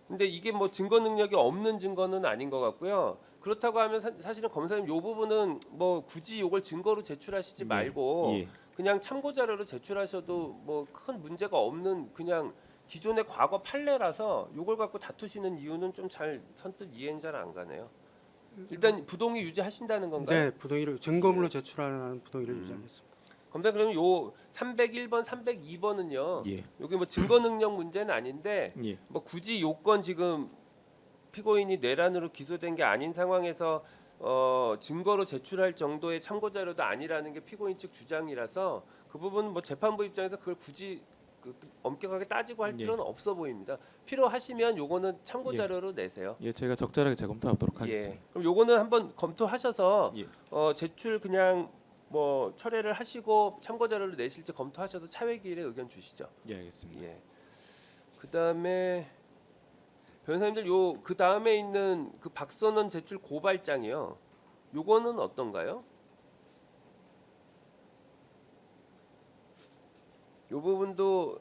근데 이게 뭐 증거 능력이 없는 증거는 아닌 것 같고요. 그렇다고 하면 사실은 검사님 이 부분은 뭐 굳이 이걸 증거로 제출하시지 말고 예. 그냥 참고 자료로 제출하셔도 뭐 큰 문제가 없는 그냥 기존의 과거 판례라서 이걸 갖고 다투시는 이유는 좀 잘 선뜻 이해는 잘 안 가네요. 일단 부동의 유지하신다는 건가요? 네, 부동의를 증거물로 제출하는 부동의를 유지하겠습니다. 검사 그러면 요 301번, 302번은요. 예. 여기 뭐 증거 능력 문제는 아닌데 예. 뭐 굳이 요건 지금 피고인이 내란으로 기소된 게 아닌 상황에서 증거로 제출할 정도의 참고 자료도 아니라는 게 피고인 측 주장이라서 그 부분은 뭐 재판부 입장에서 그걸 굳이 엄격하게 따지고 할 예. 필요는 없어 보입니다. 필요하시면 요거는 참고 예. 자료로 내세요. 예, 저희가 적절하게 재검토하도록 예. 하겠습니다. 그럼 요거는 한번 검토하셔서 예. 제출 그냥 뭐 철회를 하시고 참고 자료를 내실지 검토하셔서 차회기일에 의견 주시죠. 예, 알겠습니다. 예. 그다음에 변호사님들 요 그다음에 있는 그 박선원 제출 고발장이요. 요거는 어떤가요? 요 부분도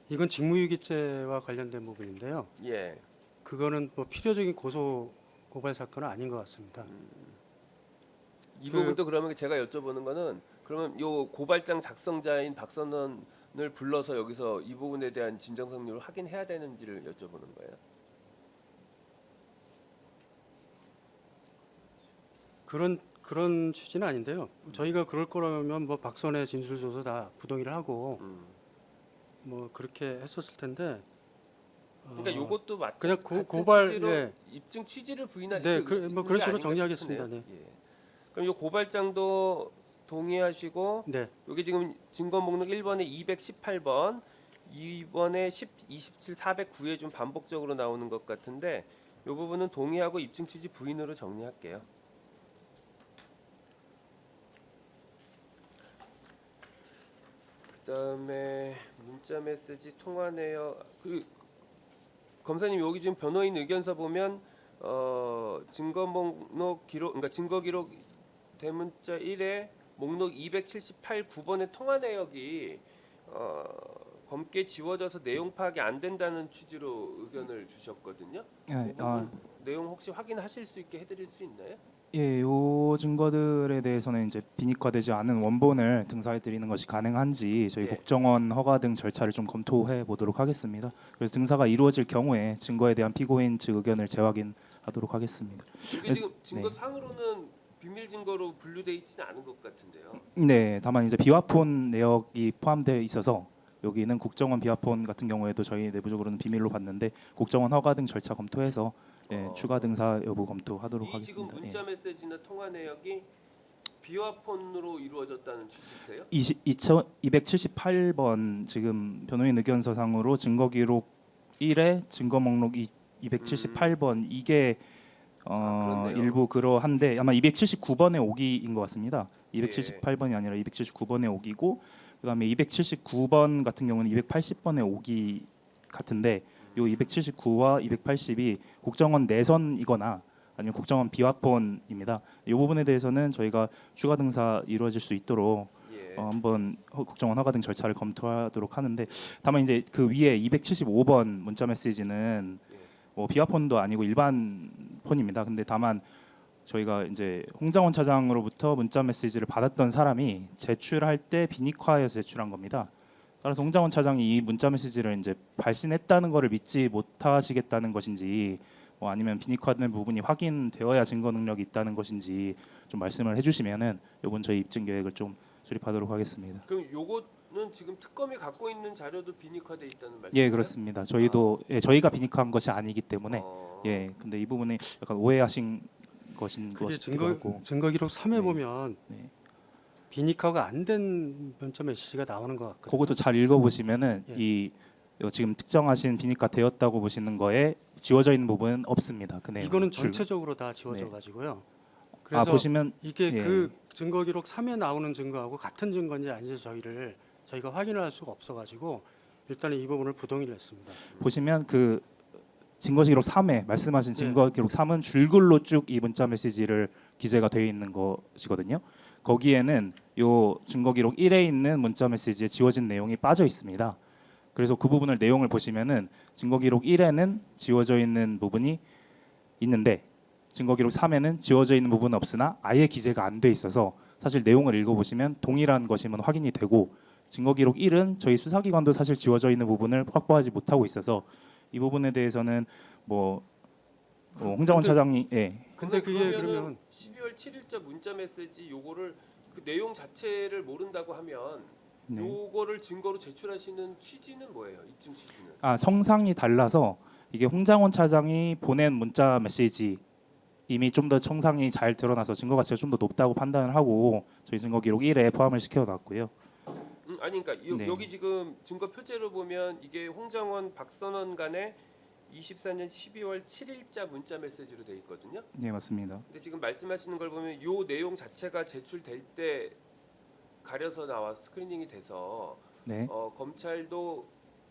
이건 직무유기죄와 관련된 부분인데요. 예. 그거는 뭐 필요적인 고소 고발 사건은 아닌 것 같습니다. 이 그- 부분도 그러면 제가 여쭤보는 거는 그러면 요 고발장 작성자인 박선원을 불러서 여기서 이 부분에 대한 진정성률을 확인해야 되는지를 여쭤보는 거예요. 그런 취지는 아닌데요. 저희가 그럴 거라면 뭐 박선의 진술 줘서 다 부동의를 하고 뭐 그렇게 했었을 텐데. 그러니까 요것도 그냥 같은 고발, 취지로 예. 입증 취지를 부인하 네, 그 뭐 그런 식으로 아닌가 정리하겠습니다. 싶으네요. 예. 그럼 요 고발장도 동의하시고 네, 여기 지금 증거 목록 1번에 218번, 2번에 27, 409에 좀 반복적으로 나오는 것 같은데 이 부분은 동의하고 입증 취지 부인으로 정리할게요. 그다음에 문자 메시지 통화 내역 검사님 여기 지금 변호인 의견서 보면 증거 목록 기록 그러니까 증거 기록 대문자 1에 목록 278 9번의 통화 내역이 검게 지워져서 내용 파악이 안 된다는 취지로 의견을 주셨거든요. 예, 내용 혹시 확인하실 수 있게 해드릴 수 있나요? 예, 요 증거들에 대해서는 이제 비닉화되지 않은 원본을 등사해 드리는 것이 가능한지 저희 예. 국정원 허가 등 절차를 좀 검토해 보도록 하겠습니다. 그래서 등사가 이루어질 경우에 증거에 대한 피고인 측 의견을 재확인하도록 하겠습니다. 이게 지금 증거 네. 상으로는 비밀 증거로 분류돼 있지는 않은 것 같은데요. 네, 다만 이제 비화폰 내역이 포함되어 있어서 여기는 국정원 비화폰 같은 경우에도 저희 내부적으로는 비밀로 봤는데 국정원 허가 등 절차 검토해서 추가 등사 여부 검토하도록 이 지금 하겠습니다. 문자 메시지나 통화 내역이 비화폰으로 이루어졌다는 취지세요? 278번 지금 변호인 의견서상으로 증거 기록 1에 증거 목록 278번 이게 그렇네요. 일부 그러한데 아마 279번의 오기인 것 같습니다. 예. 278번이 아니라 279번의 오기고 그다음에 279번 같은 경우는 280번의 오기 같은데 요 279와 280이 국정원 내선이거나 아니면 국정원 비화폰입니다. 이 부분에 대해서는 저희가 추가 등사 이루어질 수 있도록 예. 한번 국정원 허가 등 절차를 검토하도록 하는데 다만 이제 그 위에 275번 문자 메시지는 뭐 비화폰도 아니고 일반 폰입니다. 근데 다만 저희가 이제 홍장원 차장으로부터 문자 메시지를 받았던 사람이 제출할 때 비닉화해서 제출한 겁니다. 따라서 홍장원 차장이 이 문자 메시지를 이제 발신했다는 것을 믿지 못하시겠다는 것인지 뭐 아니면 비닉화된 부분이 확인되어야 증거 능력이 있다는 것인지 좀 말씀을 해주시면은 이번 저희 입증 계획을 좀 수립하도록 하겠습니다. 그럼 요거 지금 특검이 갖고 있는 자료도 비닉화돼 있다는 말씀이세요? 예, 그렇습니다. 저희도 저희가 비닉화한 것이 아니기 때문에 예. 근데 이 부분이 약간 오해하신 것인 그게 것이기도 하고. 증거 기록 3에 보면 네. 비니카가 안 된 문자 메시지가 나오는 것 같거든요. 그것도 잘 읽어보시면은 예. 이 지금 특정하신 비니까 되었다고 보시는 거에 지워져 있는 부분은 없습니다. 그 내용 이거는 줄. 전체적으로 다 지워져 네. 가지고요. 아 그래서 보시면 이게 예. 그 증거 기록 3에 나오는 증거하고 같은 증거인지 아닌지 저희가 확인을 할 수가 없어 가지고 일단은 이 부분을 부동의를 했습니다. 보시면 그 증거 기록 3에 말씀하신 증거 기록 3은 줄글로 쭉 이 문자 메시지를 기재가 되어 있는 것이거든요. 거기에는 요 증거 기록 1에 있는 문자 메시지에 지워진 내용이 빠져 있습니다. 그래서 그 부분을 내용을 보시면은 증거 기록 1에는 지워져 있는 부분이 있는데 증거 기록 3에는 지워져 있는 부분은 없으나 아예 기재가 안 돼 있어서 사실 내용을 읽어보시면 동일한 것임은 확인이 되고 증거 기록 1은 저희 수사기관도 사실 지워져 있는 부분을 확보하지 못하고 있어서 이 부분에 대해서는 뭐 홍장원 차장이 근데 그게 그러면 12월 7일자 문자 메시지 요거를 그 내용 자체를 모른다고 하면 네. 요거를 증거로 제출하시는 취지는 뭐예요? 입증 취지는? 성상이 달라서 이게 홍장원 차장이 보낸 문자 메시지 이미 좀 더 청상이 잘 드러나서 증거 가치가 좀 더 높다고 판단을 하고 저희 증거 기록 1에 포함을 시켜놨고요. 아니 그러니까 네. 여기 지금 증거 표제로 보면 이게 홍장원 박선원 간의 24년 12월 7일자 문자 메시지로 돼 있거든요. 네 맞습니다. 근데 지금 말씀하시는 걸 보면 요 내용 자체가 제출될 때 가려서 나와 스크리닝이 돼서 네. 검찰도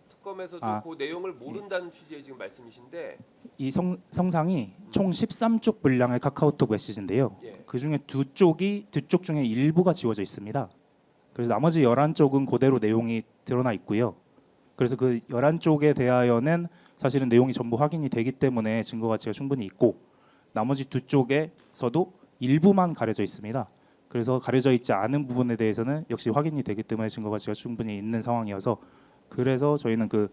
특검에서도 아, 그 내용을 모른다는 취지의 지금 말씀이신데 이 성상이 총 13쪽 분량의 카카오톡 메시지인데요. 예. 그 중에 두 쪽 중에 일부가 지워져 있습니다. 그래서 나머지 11쪽은 그대로 내용이 드러나 있고요. 그래서 그 11쪽에 대하여는 사실은 내용이 전부 확인이 되기 때문에 증거 가치가 충분히 있고 나머지 두 쪽에서도 일부만 가려져 있습니다. 그래서 가려져 있지 않은 부분에 대해서는 역시 확인이 되기 때문에 증거 가치가 충분히 있는 상황이어서 그래서 저희는 그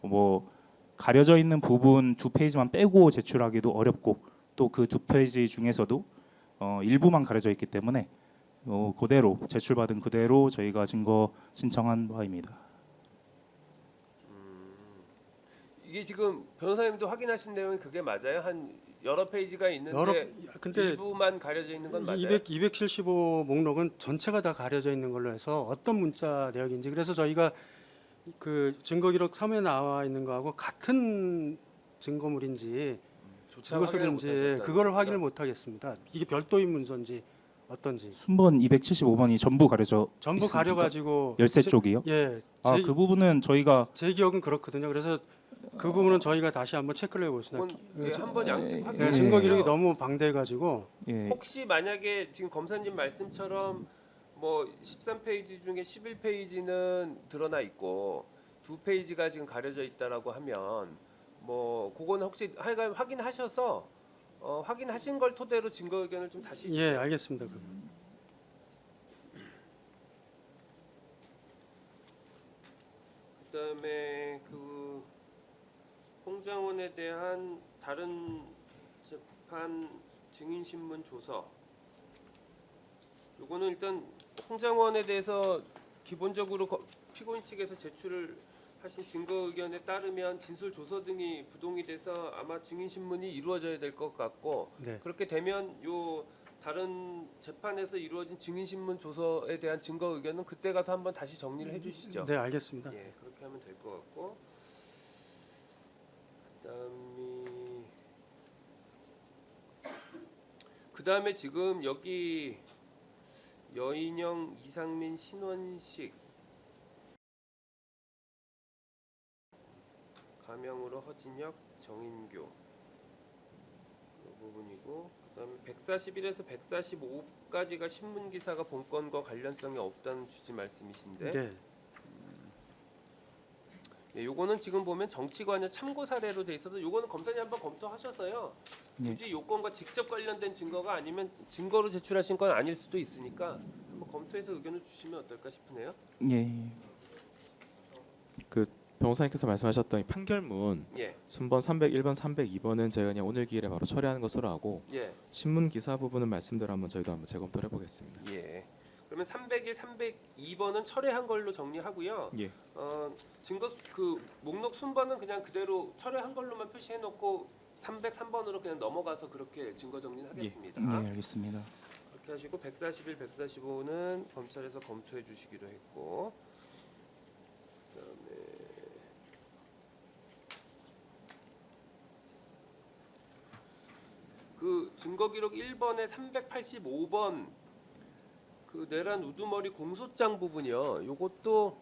뭐 가려져 있는 부분 두 페이지만 빼고 제출하기도 어렵고 또 그 두 페이지 중에서도 일부만 가려져 있기 때문에 그대로 제출받은 그대로 저희가 증거 신청한 바입니다. 이게 지금 변호사님도 확인하신 내용이 그게 맞아요? 한 여러 페이지가 있는데 근데 일부만 가려져 있는 건 맞아요? 275 목록은 전체가 다 가려져 있는 걸로 해서 어떤 문자 내역인지 그래서 저희가 그 증거 기록 3에 나와 있는 거하고 같은 증거물인지 조차 확인을 증거서인지 못하셨다는 그거를 겁니다. 확인을 못 하겠습니다. 이게 별도인 문서인지 어떤지 순번 275번이 전부 가려져 전부 있습니까? 가려 가지고 13쪽이요? 예. 그 부분은 저희가 제 기억은 그렇거든요. 그래서 그 부분은 저희가 다시 한번 체크를 해보겠습니다. 한번 양측 확인. 네, 증거 기록이 너무 방대해가지고 예, 혹시 만약에 지금 검사님 말씀처럼 뭐 13페이지 중에 11페이지는 드러나 있고 두 페이지가 지금 가려져 있다라고 하면 뭐 그건 혹시 하여간 확인하셔서 확인하신 걸 토대로 증거 의견을 좀 다시 예 알겠습니다. 그다음에 그 홍장원에 대한 다른 재판 증인 신문 조서 요거는 일단 홍장원에 대해서 기본적으로 피고인 측에서 제출을 하신 증거 의견에 따르면 진술 조서 등이 부동이 돼서 아마 증인 신문이 이루어져야 될 것 같고 네. 그렇게 되면 요 다른 재판에서 이루어진 증인 신문 조서에 대한 증거 의견은 그때 가서 한번 다시 정리를 해주시죠. 네 알겠습니다. 예, 그렇게 하면 될 것 같고 그다음에 지금 여기 여인영, 이상민, 신원식 가명으로 허진혁, 정인교 이 부분이고 그다음에 141에서 145까지가 신문 기사가 본건과 관련성이 없다는 취지 말씀이신데 네. 예, 요거는 지금 보면 정치관여 참고 사례로 돼 있어서 요거는 검사님 한번 검토하셔서요. 굳이 요건과 직접 관련된 증거가 아니면 증거로 제출하신 건 아닐 수도 있으니까 한번 검토해서 의견을 주시면 어떨까 싶으네요. 예. 그 변호사님께서 말씀하셨던 이 판결문 예, 순번 301번, 302번은 저희가 그냥 오늘 기일에 바로 처리하는 것으로 하고 예, 신문 기사 부분은 말씀대로 한번 저희도 한번 재검토를 해보겠습니다. 예. 그러면 301, 302번은 철회한 걸로 정리하고요. 예. 증거 그 목록 순번은 그냥 그대로 철회한 걸로만 표시해 놓고 303번으로 그냥 넘어가서 그렇게 증거 정리는 하겠습니다. 네, 알겠습니다. 그렇게 하시고 141, 145는 검찰에서 검토해 주시기로 했고 그다음에 그 증거 기록 1번에 385번 그 내란 우두머리 공소장 부분이요. 요것도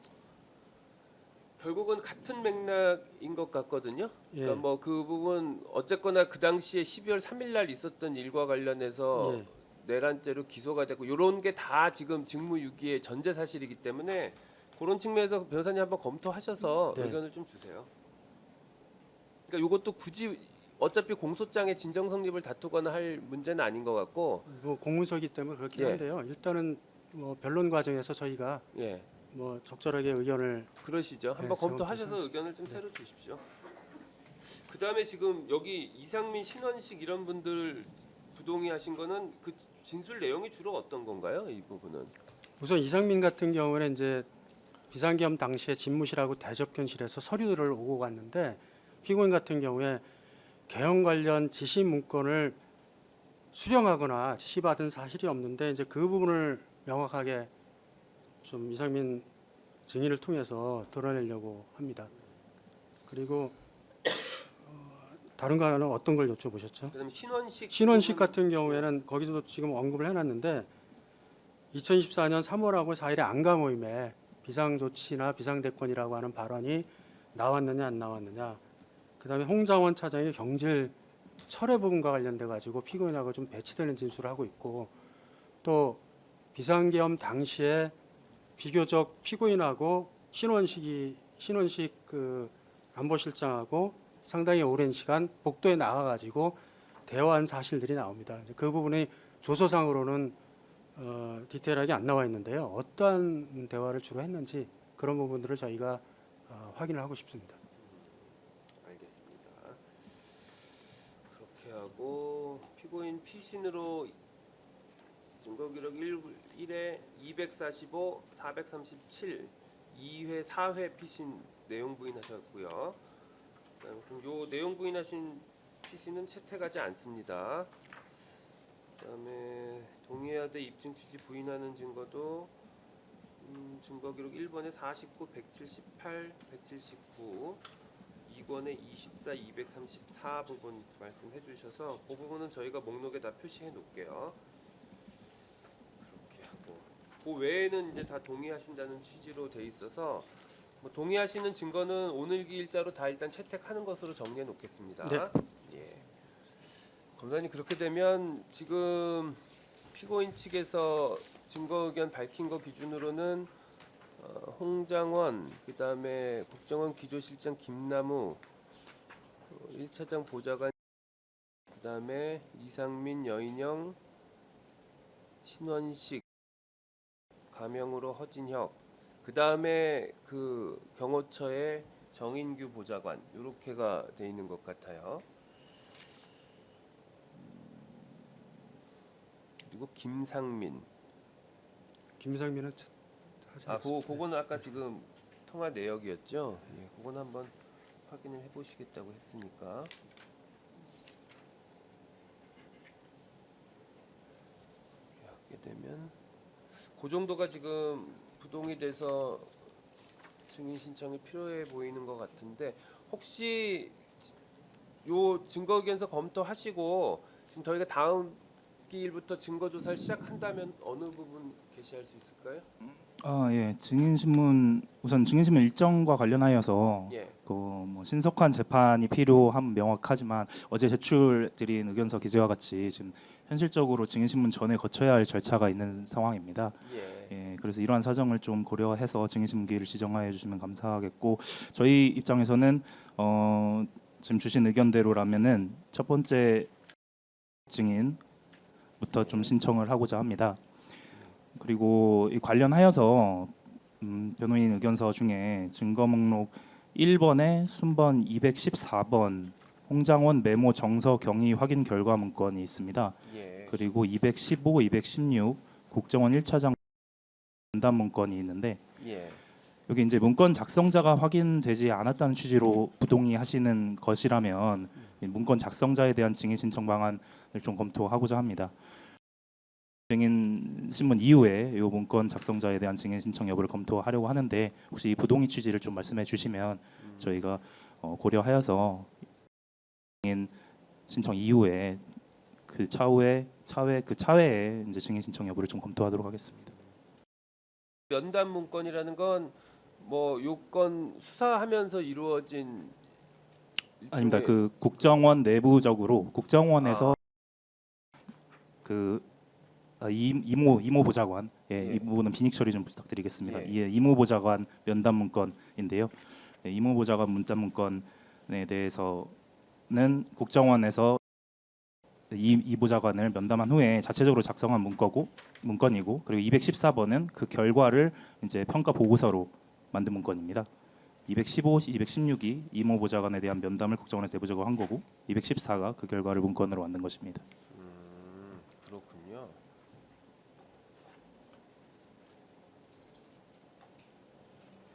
결국은 같은 맥락인 것 같거든요. 그러니까 예. 뭐 그 부분 어쨌거나 그 당시에 12월 3일 날 있었던 일과 관련해서 예. 내란죄로 기소가 되고 이런 게 다 지금 직무유기의 전제 사실이기 때문에 그런 측면에서 변호사님 한번 검토하셔서 네. 의견을 좀 주세요. 그러니까 이것도 굳이 어차피 공소장의 진정 성립을 다투거나 할 문제는 아닌 것 같고, 뭐 공문서이기 때문에 그렇긴 예. 한데요. 일단은 뭐 변론 과정에서 저희가 예, 뭐 적절하게 의견을 그러시죠. 한번 네, 검토하셔서 제가 의견을 좀 새로 주십시오. 그 다음에 지금 여기 이상민, 신원식 이런 분들 부동의하신 거는 그 진술 내용이 주로 어떤 건가요? 이 부분은? 우선 이상민 같은 경우는 이제 비상계엄 당시에 집무실하고 대접견실에서 서류들을 오고 갔는데 피고인 같은 경우에 개헌 관련 지시 문건을 수령하거나 지시받은 사실이 없는데 이제 그 부분을 명확하게 좀 이상민 증인을 통해서 드러내려고 합니다. 그리고 다른 거 하나는 어떤 걸 여쭤보셨죠? 그다음에 신원식 신원식 같은 경우에는 거기서도 지금 언급을 해놨는데 2024년 3월하고 4일에 안가 모임에 비상조치나 비상대권이라고 하는 발언이 나왔느냐 안 나왔느냐. 그다음에 홍장원 차장의 경질 철회 부분과 관련돼 가지고 피고인하고 좀 배치되는 진술을 하고 있고 또 비상계엄 당시에 비교적 피고인하고 신원식 그 안보실장하고 상당히 오랜 시간 복도에 나가 가지고 대화한 사실들이 나옵니다. 이제 그 부분이 조서상으로는 디테일하게 안 나와 있는데요. 어떠한 대화를 주로 했는지 그런 부분들을 저희가 확인을 하고 싶습니다. 알겠습니다. 그렇게 하고 피고인 피신으로 증거기록 1회 245, 437, 2회, 4회 피신 내용 부인하셨고요. 그럼 요 내용 부인하신 피신은 채택하지 않습니다. 그다음에 동해야 대 입증 취지 부인하는 증거도 증거기록 1번에 49, 178, 179, 2권에 24, 234 부분 말씀해 주셔서 그 부분은 저희가 목록에 다 표시해 놓을게요. 그렇게 하고 그 외에는 이제 다 동의하신다는 취지로 돼 있어서 뭐 동의하시는 증거는 오늘기 일자로 다 일단 채택하는 것으로 정리해 놓겠습니다. 네. 예. 검사님 그렇게 되면 지금 피고인 측에서 증거 의견 밝힌 거 기준으로는 홍장원, 그다음에 국정원 기조실장 김남우, 1차장 보좌관, 그다음에 이상민, 여인영, 신원식, 가명으로 허진혁, 그다음에 그 경호처의 정인규 보좌관 이렇게가 돼 있는 것 같아요. 그리고 김상민은 하지 않습니다. 그거는 아까 지금 통화 내역이었죠. 예, 그건 한번 확인을 해보시겠다고 했으니까. 이렇게 하게 되면 그 정도가 지금 부동이 돼서 증인 신청이 필요해 보이는 것 같은데 혹시 요 증거 의견서 검토하시고 지금 저희가 다음 기일부터 증거 조사를 시작한다면 어느 부분 게시할 수 있을까요? 예, 우선 증인신문 일정과 관련하여서 예. 뭐 신속한 재판이 필요함 명확하지만 어제 제출드린 의견서 기재와 같이 지금 현실적으로 증인신문 전에 거쳐야 할 절차가 있는 상황입니다. 예. 예, 그래서 이러한 사정을 좀 고려해서 증인신문기일을 지정하여 주시면 감사하겠고 저희 입장에서는 지금 주신 의견대로라면은 첫 번째 증인부터 좀 신청을 하고자 합니다. 그리고 이 관련하여서 변호인 의견서 중에 증거 목록 1번에 순번 214번 홍장원 메모 정서 경위 확인 결과 문건이 있습니다. 예. 그리고 215, 216 국정원 1차장 면담 문건이 있는데 예. 여기 이제 문건 작성자가 확인되지 않았다는 취지로 부동의하시는 것이라면 이 문건 작성자에 대한 증인 신청 방안을 좀 검토하고자 합니다. 증인 신문 이후에 이 문건 작성자에 대한 증인 신청 여부를 검토하려고 하는데 혹시 이 부동의 취지를 좀 말씀해 주시면 저희가 고려하여서 증인 신청 이후에 그 차후에 이제 증인 신청 여부를 좀 검토하도록 하겠습니다. 면담 문건이라는 건 뭐 요건 수사하면서 이루어진 아닙니다. 일종의- 그 국정원 내부적으로 국정원에서 그 이모 보좌관 예. 이 부분은 비닉 처리 좀 부탁드리겠습니다. 예. 예, 이모 보좌관 면담 문건인데요. 예, 이모 보좌관 면담 문건에 대해서는 국정원에서 이 보좌관을 면담한 후에 자체적으로 작성한 문건이고 그리고 214번은 그 결과를 이제 평가 보고서로 만든 문건입니다. 215, 216이 이모 보좌관에 대한 면담을 국정원에서 내부적으로 한 거고 214가 그 결과를 문건으로 만든 것입니다. 그렇군요.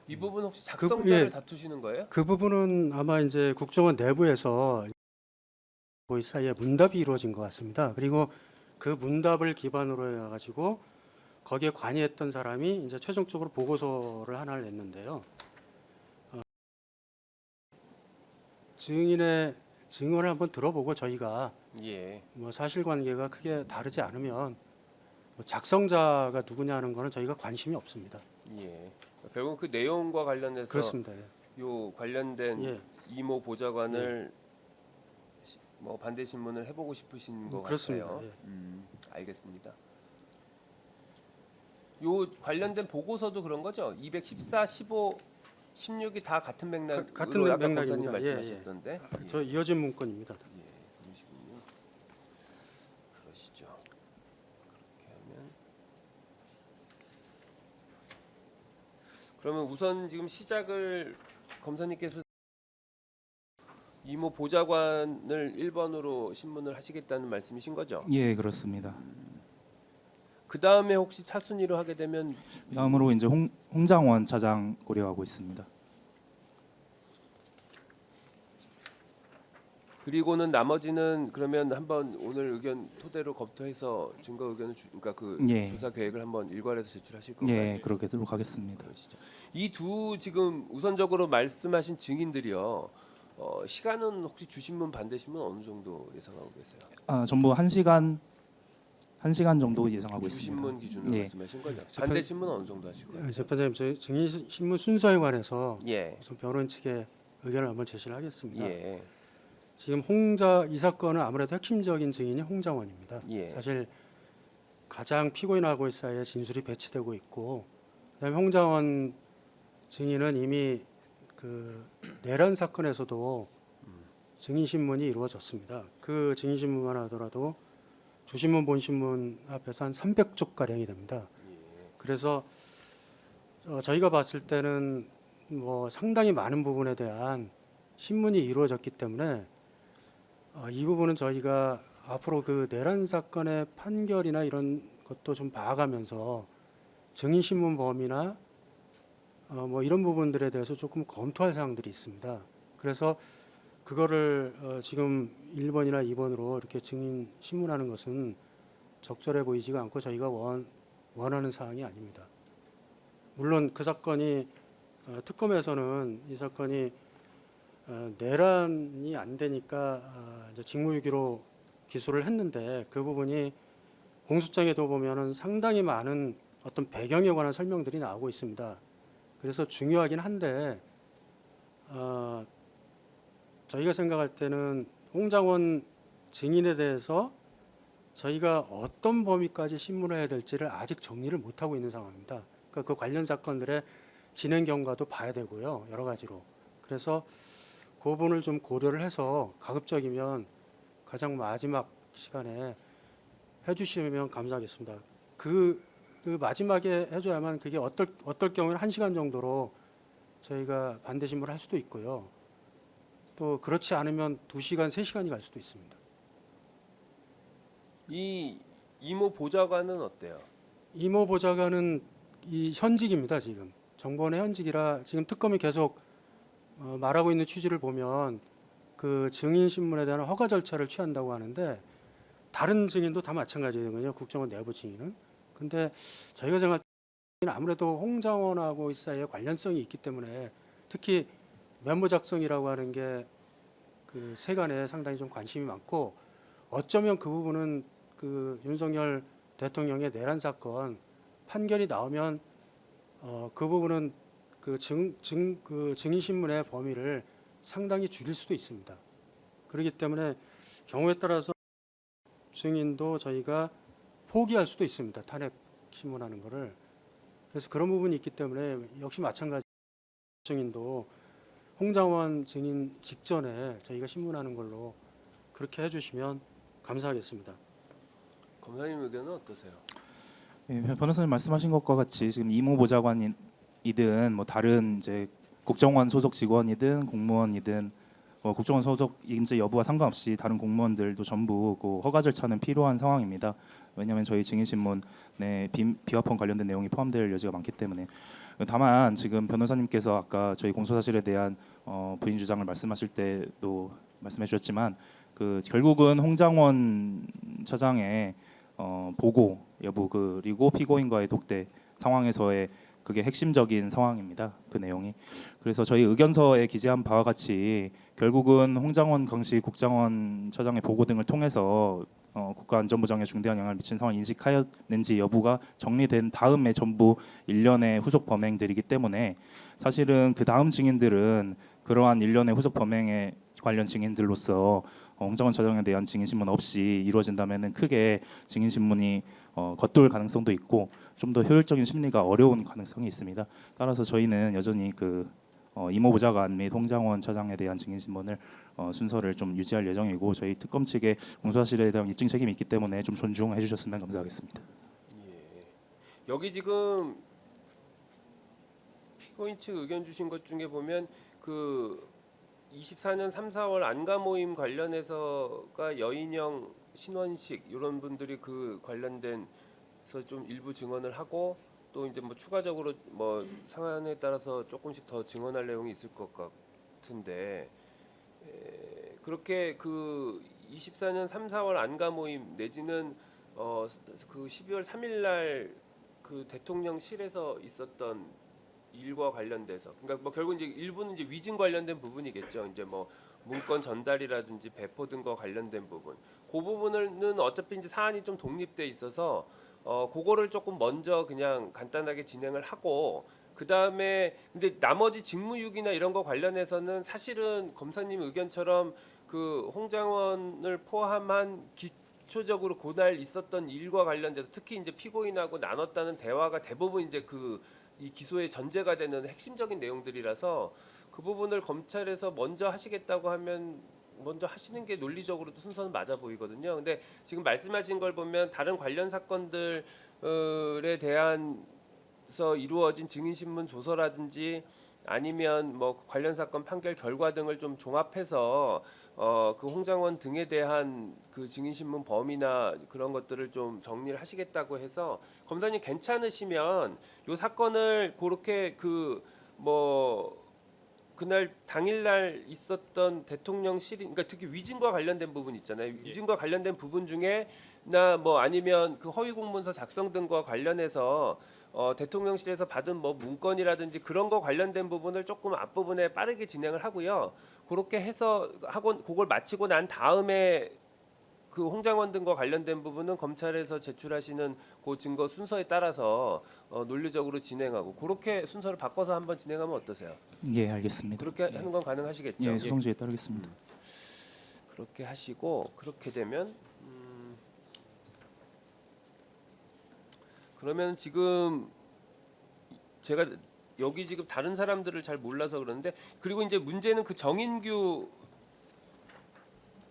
이 부분 혹시 작성자를 예. 다투시는 거예요? 그 부분은 아마 이제 국정원 내부에서 그 사이에 문답이 이루어진 것 같습니다. 그리고 그 문답을 기반으로 해가지고 거기에 관여했던 사람이 이제 최종적으로 보고서를 하나를 냈는데요. 증인의 증언을 한번 들어보고 저희가 예. 뭐 사실관계가 크게 다르지 않으면 뭐 작성자가 누구냐는 거는 저희가 관심이 없습니다. 예. 결국 그 내용과 관련해서 그렇습니다. 예. 요 관련된 예. 이모 보좌관을 뭐 반대 신문을 해보고 싶으신 것 그렇습니다. 같아요. 예. 알겠습니다. 요 관련된 보고서도 그런 거죠? 214, 15, 16이 다 같은 맥락으로 같은 아까 맥락입니다. 검사님 예, 예. 말씀하셨던데. 예. 저 이어진 문건입니다. 예, 그러시군요. 그러시죠. 그렇게 하면 그러면 우선 지금 시작을 검사님께서 이모 보좌관을 1번으로 신문을 하시겠다는 말씀이신 거죠? 예, 그렇습니다. 그 다음에 혹시 차순위로 하게 되면 다음으로 이제 홍장원 차장 고려하고 있습니다. 그리고는 나머지는 그러면 한번 오늘 의견 토대로 검토해서 증거 의견을 그러니까 그 예. 조사 계획을 한번 일괄해서 제출하실 건가요? 예, 그렇게 하도록 하겠습니다. 이 두 지금 우선적으로 말씀하신 증인들이요. 시간은 혹시 주신문 반대신문 어느 정도 예상하고 계세요? 전부 1시간 정도 예상하고 있습니다. 주신문 기준으로 예. 말씀하신 거죠? 반대신문은 어느 정도 하실 거예요? 재판장님, 저희 증인 신문 순서에 관해서 예. 우선 변호인 측에 의견을 한번 제시를 하겠습니다. 예. 지금 이 사건은 아무래도 핵심적인 증인이 홍장원입니다. 예. 사실 가장 피고인하고의 사이에 진술이 배치되고 있고, 그다음에 홍장원 증인은 이미 그 내란 사건에서도 증인 신문이 이루어졌습니다. 그 증인 신문만 하더라도 주신문 본신문 합해서 한 300쪽 가량이 됩니다. 그래서 저희가 봤을 때는 뭐 상당히 많은 부분에 대한 신문이 이루어졌기 때문에 이 부분은 저희가 앞으로 그 내란 사건의 판결이나 이런 것도 좀 봐가면서 증인 신문 범위나 뭐 이런 부분들에 대해서 조금 검토할 사항들이 있습니다. 그래서 그거를 지금 1번이나 2번으로 이렇게 증인 신문하는 것은 적절해 보이지가 않고 저희가 원하는 사항이 아닙니다. 물론 그 사건이 특검에서는 이 사건이 내란이 안 되니까 이제 직무유기로 기소를 했는데 그 부분이 공소장에도 보면은 상당히 많은 어떤 배경에 관한 설명들이 나오고 있습니다. 그래서 중요하긴 한데 저희가 생각할 때는 홍장원 증인에 대해서 저희가 어떤 범위까지 신문을 해야 될지를 아직 정리를 못하고 있는 상황입니다. 그러니까 그 관련 사건들의 진행 경과도 봐야 되고요. 여러 가지로. 그래서 그 부분을 좀 고려를 해서 가급적이면 가장 마지막 시간에 해주시면 감사하겠습니다. 그 마지막에 해줘야만 그게 어떨 경우에는 1시간 정도로 저희가 반대 신문을 할 수도 있고요. 또 그렇지 않으면 2시간, 3시간이 갈 수도 있습니다. 이 이모 보좌관은 어때요? 이모 보좌관은 이 현직입니다. 지금 정보원의 현직이라 지금 특검이 계속 말하고 있는 취지를 보면 그 증인 신문에 대한 허가 절차를 취한다고 하는데 다른 증인도 다 마찬가지거든요. 국정원 내부 증인은. 근데 저희가 생각할 때는 아무래도 홍장원하고 사이에 관련성이 있기 때문에 특히 메모 작성이라고 하는 게 그 세간에 상당히 좀 관심이 많고 어쩌면 그 부분은 그 윤석열 대통령의 내란 사건 판결이 나오면 그 부분은 그 증인 신문의 범위를 상당히 줄일 수도 있습니다. 그렇기 때문에 경우에 따라서 증인도 저희가 포기할 수도 있습니다. 탄핵 신문하는 거를. 그래서 그런 부분이 있기 때문에 역시 마찬가지 증인도 홍장원 증인 직전에 저희가 신문하는 걸로 그렇게 해주시면 감사하겠습니다. 검사님 의견은 어떠세요? 예, 변호사님 말씀하신 것과 같이 지금 이모 보좌관이든 뭐 다른 이제 국정원 소속 직원이든 공무원이든 국정원 소속 인재 여부와 상관없이 다른 공무원들도 전부 그 허가 절차는 필요한 상황입니다. 왜냐하면 저희 증인신문에 비화폰 관련된 내용이 포함될 여지가 많기 때문에. 다만 지금 변호사님께서 아까 저희 공소사실에 대한 부인 주장을 말씀하실 때도 말씀해 주셨지만 그 결국은 홍장원 차장의 보고 여부 그리고 피고인과의 독대 상황에서의 그게 핵심적인 상황입니다. 그 내용이. 그래서 저희 의견서에 기재한 바와 같이 결국은 홍장원 당시 국정원 차장의 보고 등을 통해서 국가안전보장에 중대한 영향을 미친 상황을 인식하였는지 여부가 정리된 다음에 전부 일련의 후속 범행들이기 때문에 사실은 그 다음 증인들은 그러한 일련의 후속 범행에 관련 증인들로서 홍장원 차장에 대한 증인신문 없이 이루어진다면은 크게 증인신문이 겉돌 가능성도 있고 좀 더 효율적인 심리가 어려운 가능성이 있습니다. 따라서 저희는 여전히 그 이모 보좌관 및 홍장원 차장에 대한 증인신문을 순서를 좀 유지할 예정이고 저희 특검 측의 공소사실에 대한 입증 책임이 있기 때문에 좀 존중해 주셨으면 감사하겠습니다. 예. 여기 지금 피고인 측 의견 주신 것 중에 보면 그 24년 3, 4월 안가 모임 관련해서가 여인영, 신원식 이런 분들이 그 관련된서 좀 일부 증언을 하고 또 이제 뭐 추가적으로 뭐 상황에 따라서 조금씩 더 증언할 내용이 있을 것 같은데 그렇게 그 24년 3, 4월 안가 모임 내지는 그 12월 3일 날 그 대통령실에서 있었던 일과 관련돼서 그러니까 뭐 결국 이제 일부는 이제 위증 관련된 부분이겠죠. 이제 뭐 문건 전달이라든지 배포 등과 관련된 부분. 그 부분은 어차피 이제 사안이 좀 독립돼 있어서 그거를 조금 먼저 그냥 간단하게 진행을 하고 그 다음에 근데 나머지 직무유기나 이런 거 관련해서는 사실은 검사님 의견처럼 그 홍장원을 포함한 기초적으로 그날 있었던 일과 관련돼서 특히 이제 피고인하고 나눴다는 대화가 대부분 이제 이 기소의 전제가 되는 핵심적인 내용들이라서 그 부분을 검찰에서 먼저 하시겠다고 하면 먼저 하시는 게 논리적으로도 순서는 맞아 보이거든요. 근데 지금 말씀하신 걸 보면 다른 관련 사건들에 대한서 이루어진 증인신문 조서라든지 아니면 뭐 관련 사건 판결 결과 등을 좀 종합해서 그 홍장원 등에 대한 그 증인신문 범위나 그런 것들을 좀 정리를 하시겠다고 해서 검사님 괜찮으시면 이 사건을 그렇게 그 뭐 그날 당일날 있었던 대통령실 그러니까 특히 위증과 관련된 부분 있잖아요. 위증과 관련된 부분 중에 나 뭐 아니면 그 허위 공문서 작성 등과 관련해서 대통령실에서 받은 뭐 문건이라든지 그런 거 관련된 부분을 조금 앞부분에 빠르게 진행을 하고요. 그렇게 해서 하고 그걸 마치고 난 다음에 그 홍장원 등과 관련된 부분은 검찰에서 제출하시는 그 증거 순서에 따라서 논리적으로 진행하고 그렇게 순서를 바꿔서 한번 진행하면 어떠세요? 예, 알겠습니다. 그렇게 하는 건 가능하시겠죠? 예, 소송주의에 따르겠습니다. 그렇게 하시고 그렇게 되면 그러면 지금 제가 여기 지금 다른 사람들을 잘 몰라서 그러는데 그리고 이제 문제는 그 정인규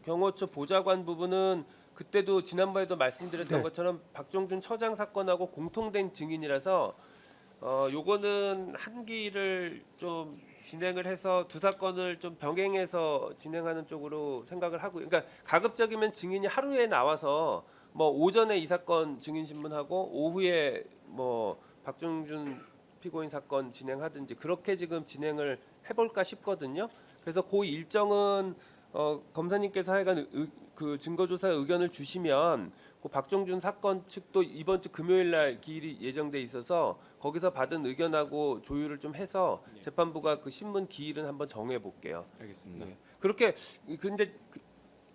경호처 보좌관 부분은 그때도 지난번에도 말씀드렸던 네. 것처럼 박종준 처장 사건하고 공통된 증인이라서 요거는 한기를 좀 진행을 해서 두 사건을 좀 병행해서 진행하는 쪽으로 생각을 하고 그러니까 가급적이면 증인이 하루에 나와서 뭐 오전에 이 사건 증인 신문하고 오후에 뭐 박정준 피고인 사건 진행하든지 그렇게 지금 진행을 해볼까 싶거든요. 그래서 그 일정은 검사님께서 하여간 그 증거조사 의견을 주시면 그 박정준 사건 측도 이번 주 금요일 날 기일이 예정돼 있어서 거기서 받은 의견하고 조율을 좀 해서 재판부가 그 신문 기일은 한번 정해 볼게요. 알겠습니다. 네. 그렇게 근데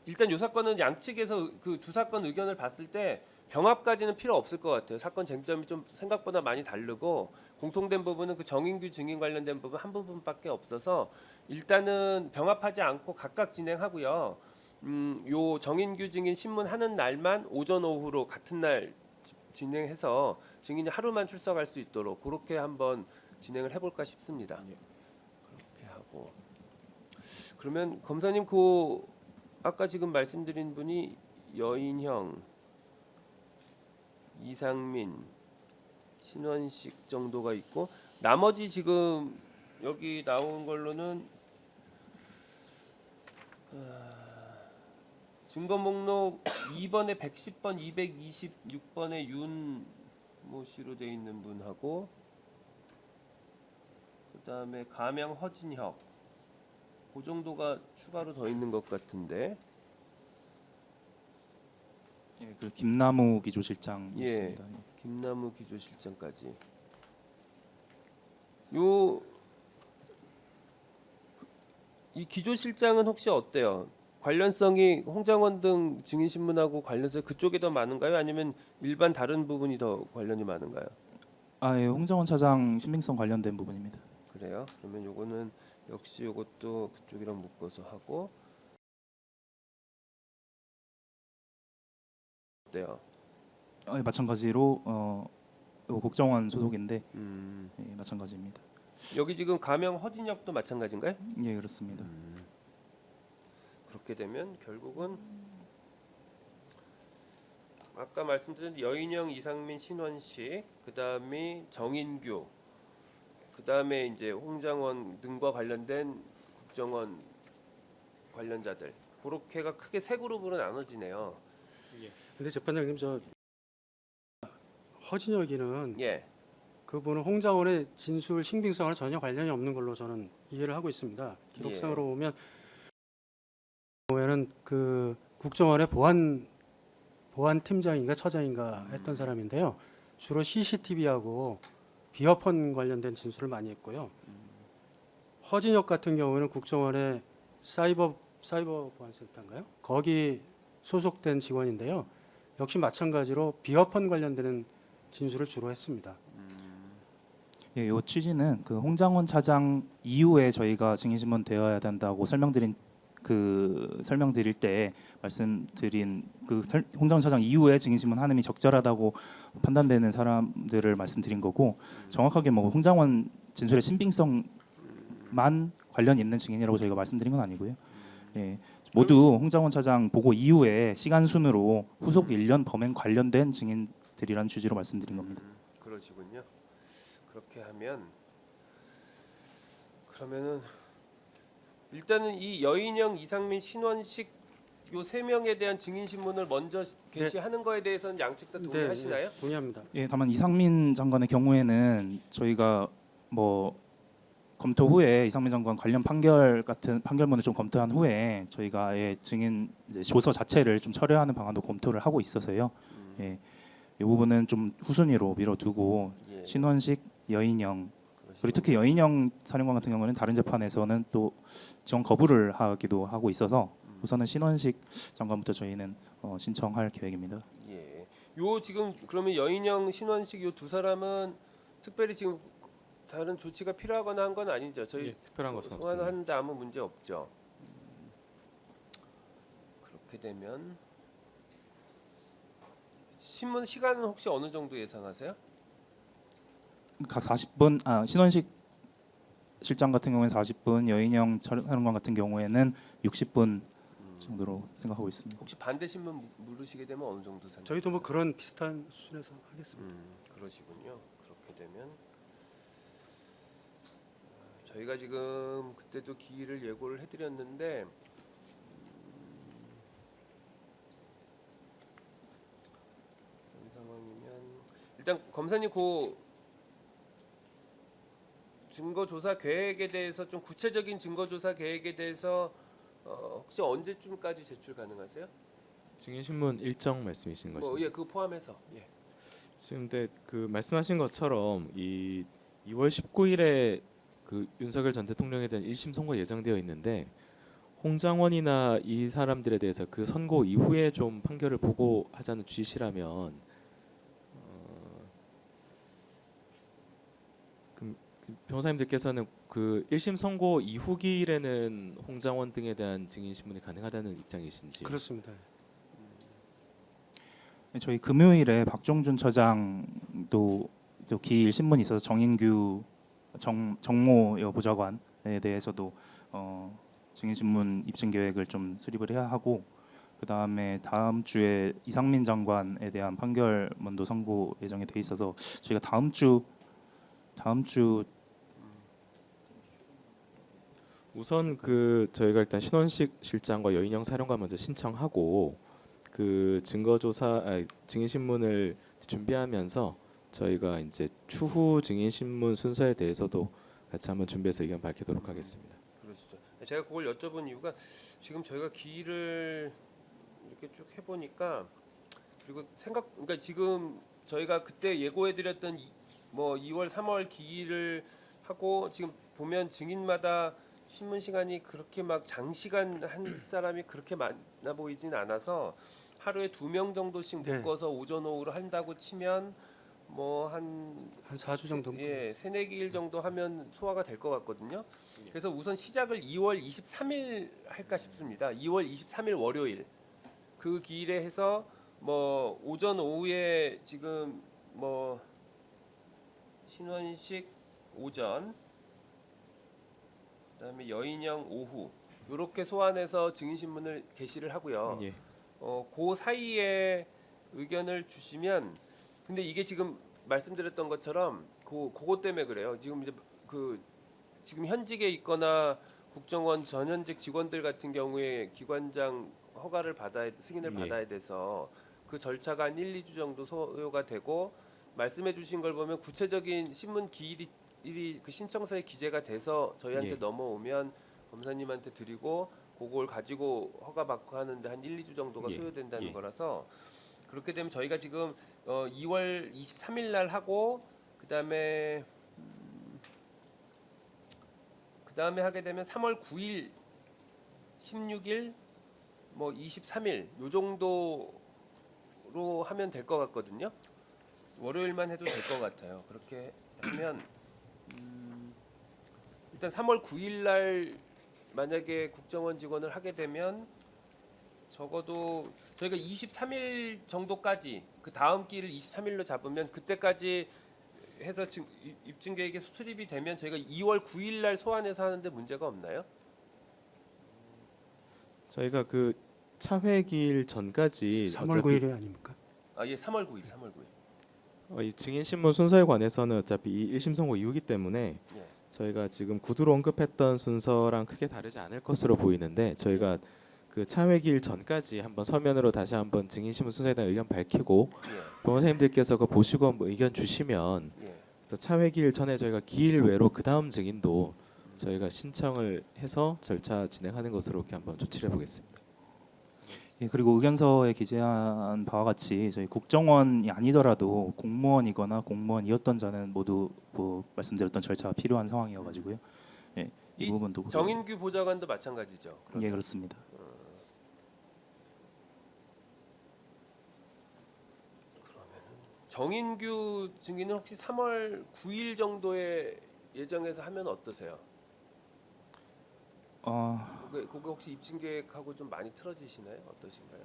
일단 이 사건은 양측에서 그 두 사건 의견을 봤을 때 병합까지는 필요 없을 것 같아요. 사건 쟁점이 좀 생각보다 많이 다르고 공통된 부분은 그 정인규 증인 관련된 부분 한 부분밖에 없어서 일단은 병합하지 않고 각각 진행하고요. 요 정인규 증인 신문하는 날만 오전 오후로 같은 날 진행해서 증인이 하루만 출석할 수 있도록 그렇게 한번 진행을 해볼까 싶습니다. 그렇게 하고 그러면 검사님 그 아까 지금 말씀드린 분이 여인형, 이상민, 신원식 정도가 있고 나머지 지금 여기 나온 걸로는 증거 목록 2번에 110번, 226번에 윤모 씨로 돼 있는 분하고 그다음에 가명 허진혁 그 정도가 추가로 더 있는 것 같은데 예, 그 김나무 기조실장 예. 있습니다. 김나무 기조실장까지 요 이 기조실장은 혹시 어때요? 관련성이 홍장원 등 증인 신문하고 관련성 그쪽이 더 많은가요? 아니면 일반 다른 부분이 더 관련이 많은가요? 예, 홍정원 차장 신빙성 관련된 부분입니다. 그래요? 그러면 요거는 역시 요것도 그쪽이랑 묶어서 하고 어때요? 예, 마찬가지로 요 국정원 소속인데 예, 마찬가지입니다. 여기 지금 가명 허진혁도 마찬가지인가요? 예, 그렇습니다. 그렇게 되면 결국은 아까 말씀드린 여인영, 이상민, 신원식, 그다음이 정인규, 그다음에 이제 홍장원 등과 관련된 국정원 관련자들 그렇게가 크게 세 그룹으로 나눠지네요. 근데 재판장님 저 허진혁이는 예. 그분은 홍장원의 진술 신빙성과 전혀 관련이 없는 걸로 저는 이해를 하고 있습니다. 기록상으로 보면 경우에는 그 국정원의 보안 팀장인가 처장인가 했던 사람인데요. 주로 CCTV하고 비어폰 관련된 진술을 많이 했고요. 허진혁 같은 경우는 국정원의 사이버 보안센터인가요? 거기 소속된 직원인데요. 역시 마찬가지로 비어폰 관련되는 진술을 주로 했습니다. 예, 요 취지는 그 홍장원 차장 이후에 저희가 증인신문 되어야 된다고 설명드릴 때 말씀드린 홍장원 차장 이후에 증인신문 하는 이 적절하다고 판단되는 사람들을 말씀드린 거고 정확하게 뭐 홍장원 진술의 신빙성만 관련 있는 증인이라고 저희가 말씀드린 건 아니고요. 예, 모두 홍장원 차장 보고 이후에 시간 순으로 후속 1년 범행 관련된 증인들이라는 취지로 말씀드린 겁니다. 그러시군요. 그렇게 하면 그러면은 일단은 이 여인영, 이상민, 신원식 요 세 명에 대한 증인 신문을 먼저 게시하는 거에 대해서는 양측 다 동의하시나요? 네, 동의합니다. 예, 다만 이상민 장관의 경우에는 저희가 뭐 검토 후에 이상민 장관 관련 판결 같은 판결문을 좀 검토한 후에 저희가 아예 증인 이제 조서 자체를 좀 철회하는 방안도 검토를 하고 있어서요. 예, 이 부분은 좀 후순위로 밀어두고 예. 신원식, 여인영 그리고 특히 여인영 사령관 같은 경우는 다른 재판에서는 또 지원 거부를 하기도 하고 있어서 우선은 신원식 장관부터 저희는 신청할 계획입니다. 예. 요 지금 그러면 여인영, 신원식 요 두 사람은 특별히 지금 다른 조치가 필요하거나 한 건 아니죠. 저희 특별한 것은 없습니다. 소환하는데 아무 문제 없죠. 그렇게 되면 신문 시간은 혹시 어느 정도 예상하세요? 각 40분 신원식 실장 같은 경우에는 40분, 여인영 사령관 같은 경우에는 60분 정도로 생각하고 있습니다. 혹시 반대 신문 물으시게 되면 어느 정도 생각? 저희도 뭐 그런 비슷한 수준에서 하겠습니다. 그러시군요. 그렇게 되면 저희가 지금 그때도 기일을 예고를 해드렸는데 그런 상황이면 일단 검사님 그 증거 조사 계획에 대해서 좀 구체적인 증거 조사 계획에 대해서 혹시 언제쯤까지 제출 가능하세요? 증인 신문 일정 말씀이신 거죠? 뭐 예, 그거 포함해서. 예. 지금 근데 그 말씀하신 것처럼 이 2월 19일에 그 윤석열 전 대통령에 대한 1심 선고 예정되어 있는데 홍장원이나 이 사람들에 대해서 그 선고 이후에 좀 판결을 보고 하자는 취지라면 그럼 변호사님들께서는 그 1심 선고 이후 기일에는 홍장원 등에 대한 증인 신문이 가능하다는 입장이신지? 그렇습니다. 저희 금요일에 박종준 처장도 또 기일 신문이 있어서 정인규 정모 여보좌관에 대해서도 증인 신문 입증 계획을 좀 수립을 해야 하고, 그 다음에 다음 주에 이상민 장관에 대한 판결문도 선고 예정이 돼 있어서 저희가 다음 주 우선 그 저희가 일단 신원식 실장과 여인영 사령관 먼저 신청하고 그 증인 신문을 준비하면서 저희가 이제 추후 증인 신문 순서에 대해서도 같이 한번 준비해서 의견 밝히도록 하겠습니다. 그러시죠. 제가 그걸 여쭤본 이유가 지금 저희가 기일을 이렇게 쭉 해보니까 그리고 그러니까 지금 저희가 그때 예고해드렸던 뭐 2월, 3월 기일을 하고 지금 보면 증인마다 신문 시간이 그렇게 막 장시간 한 사람이 그렇게 많아 보이진 않아서 하루에 2명 정도씩 네. 묶어서 오전 오후로 한다고 치면 뭐 한 4주 정도. 예, 3-4일 정도 하면 소화가 될 것 같거든요. 그래서 우선 시작을 2월 23일 할까 싶습니다. 2월 23일 월요일 그 기일에 해서 뭐 오전 오후에 지금 뭐 신원식 오전 그다음에 여인영 오후 이렇게 소환해서 증인 신문을 게시를 하고요. 예. 그 사이에 의견을 주시면 근데 이게 지금 말씀드렸던 것처럼 그것 때문에 그래요. 지금 이제 지금 현직에 있거나 국정원 전현직 직원들 같은 경우에 기관장 승인을 예. 받아야 돼서 그 절차가 한 1-2주 정도 소요가 되고 말씀해 주신 걸 보면 구체적인 신문 기일이 그 신청서에 기재가 돼서 저희한테 예. 넘어오면 검사님한테 드리고 그걸 가지고 허가 받고 하는데 한 1-2주 정도가 예. 소요된다는 예. 거라서 그렇게 되면 저희가 지금 2월 23일 날 하고 그다음에 하게 되면 3월 9일, 16일, 뭐 23일 요 정도로 하면 될 것 같거든요. 월요일만 해도 될 것 같아요. 그렇게 하면 일단 3월 9일 날 만약에 국정원 직원을 하게 되면 적어도 저희가 23일 정도까지 그 다음 기일을 23일로 잡으면 그때까지 해서 입증 계획이 수립이 되면 저희가 2월 9일 날 소환해서 하는데 문제가 없나요? 저희가 그 차회기일 전까지 3월 9일에 아닙니까? 예, 3월 9일. 이 증인 신문 순서에 관해서는 어차피 이 1심 선고 이후기 때문에 예. 저희가 지금 구두로 언급했던 순서랑 크게 다르지 않을 것으로 보이는데 저희가 그 차회기일 전까지 한번 서면으로 다시 한번 증인 신문 순서에 대한 의견 밝히고 변호사님들께서 그거 보시고 뭐 의견 주시면 그래서 차회기일 전에 저희가 기일 외로 그 다음 증인도 저희가 신청을 해서 절차 진행하는 것으로 이렇게 한번 조치를 해보겠습니다. 예, 그리고 의견서에 기재한 바와 같이 저희 국정원이 아니더라도 공무원이거나 공무원이었던 자는 모두 뭐 말씀드렸던 절차가 필요한 상황이어가지고요. 예, 이 부분도 정인규 보좌관도 마찬가지죠. 예, 그렇습니다. 정인규 증인은 혹시 3월 9일 정도에 예정해서 하면 어떠세요? 그거 혹시 입증 계획하고 좀 많이 틀어지시나요? 어떠신가요?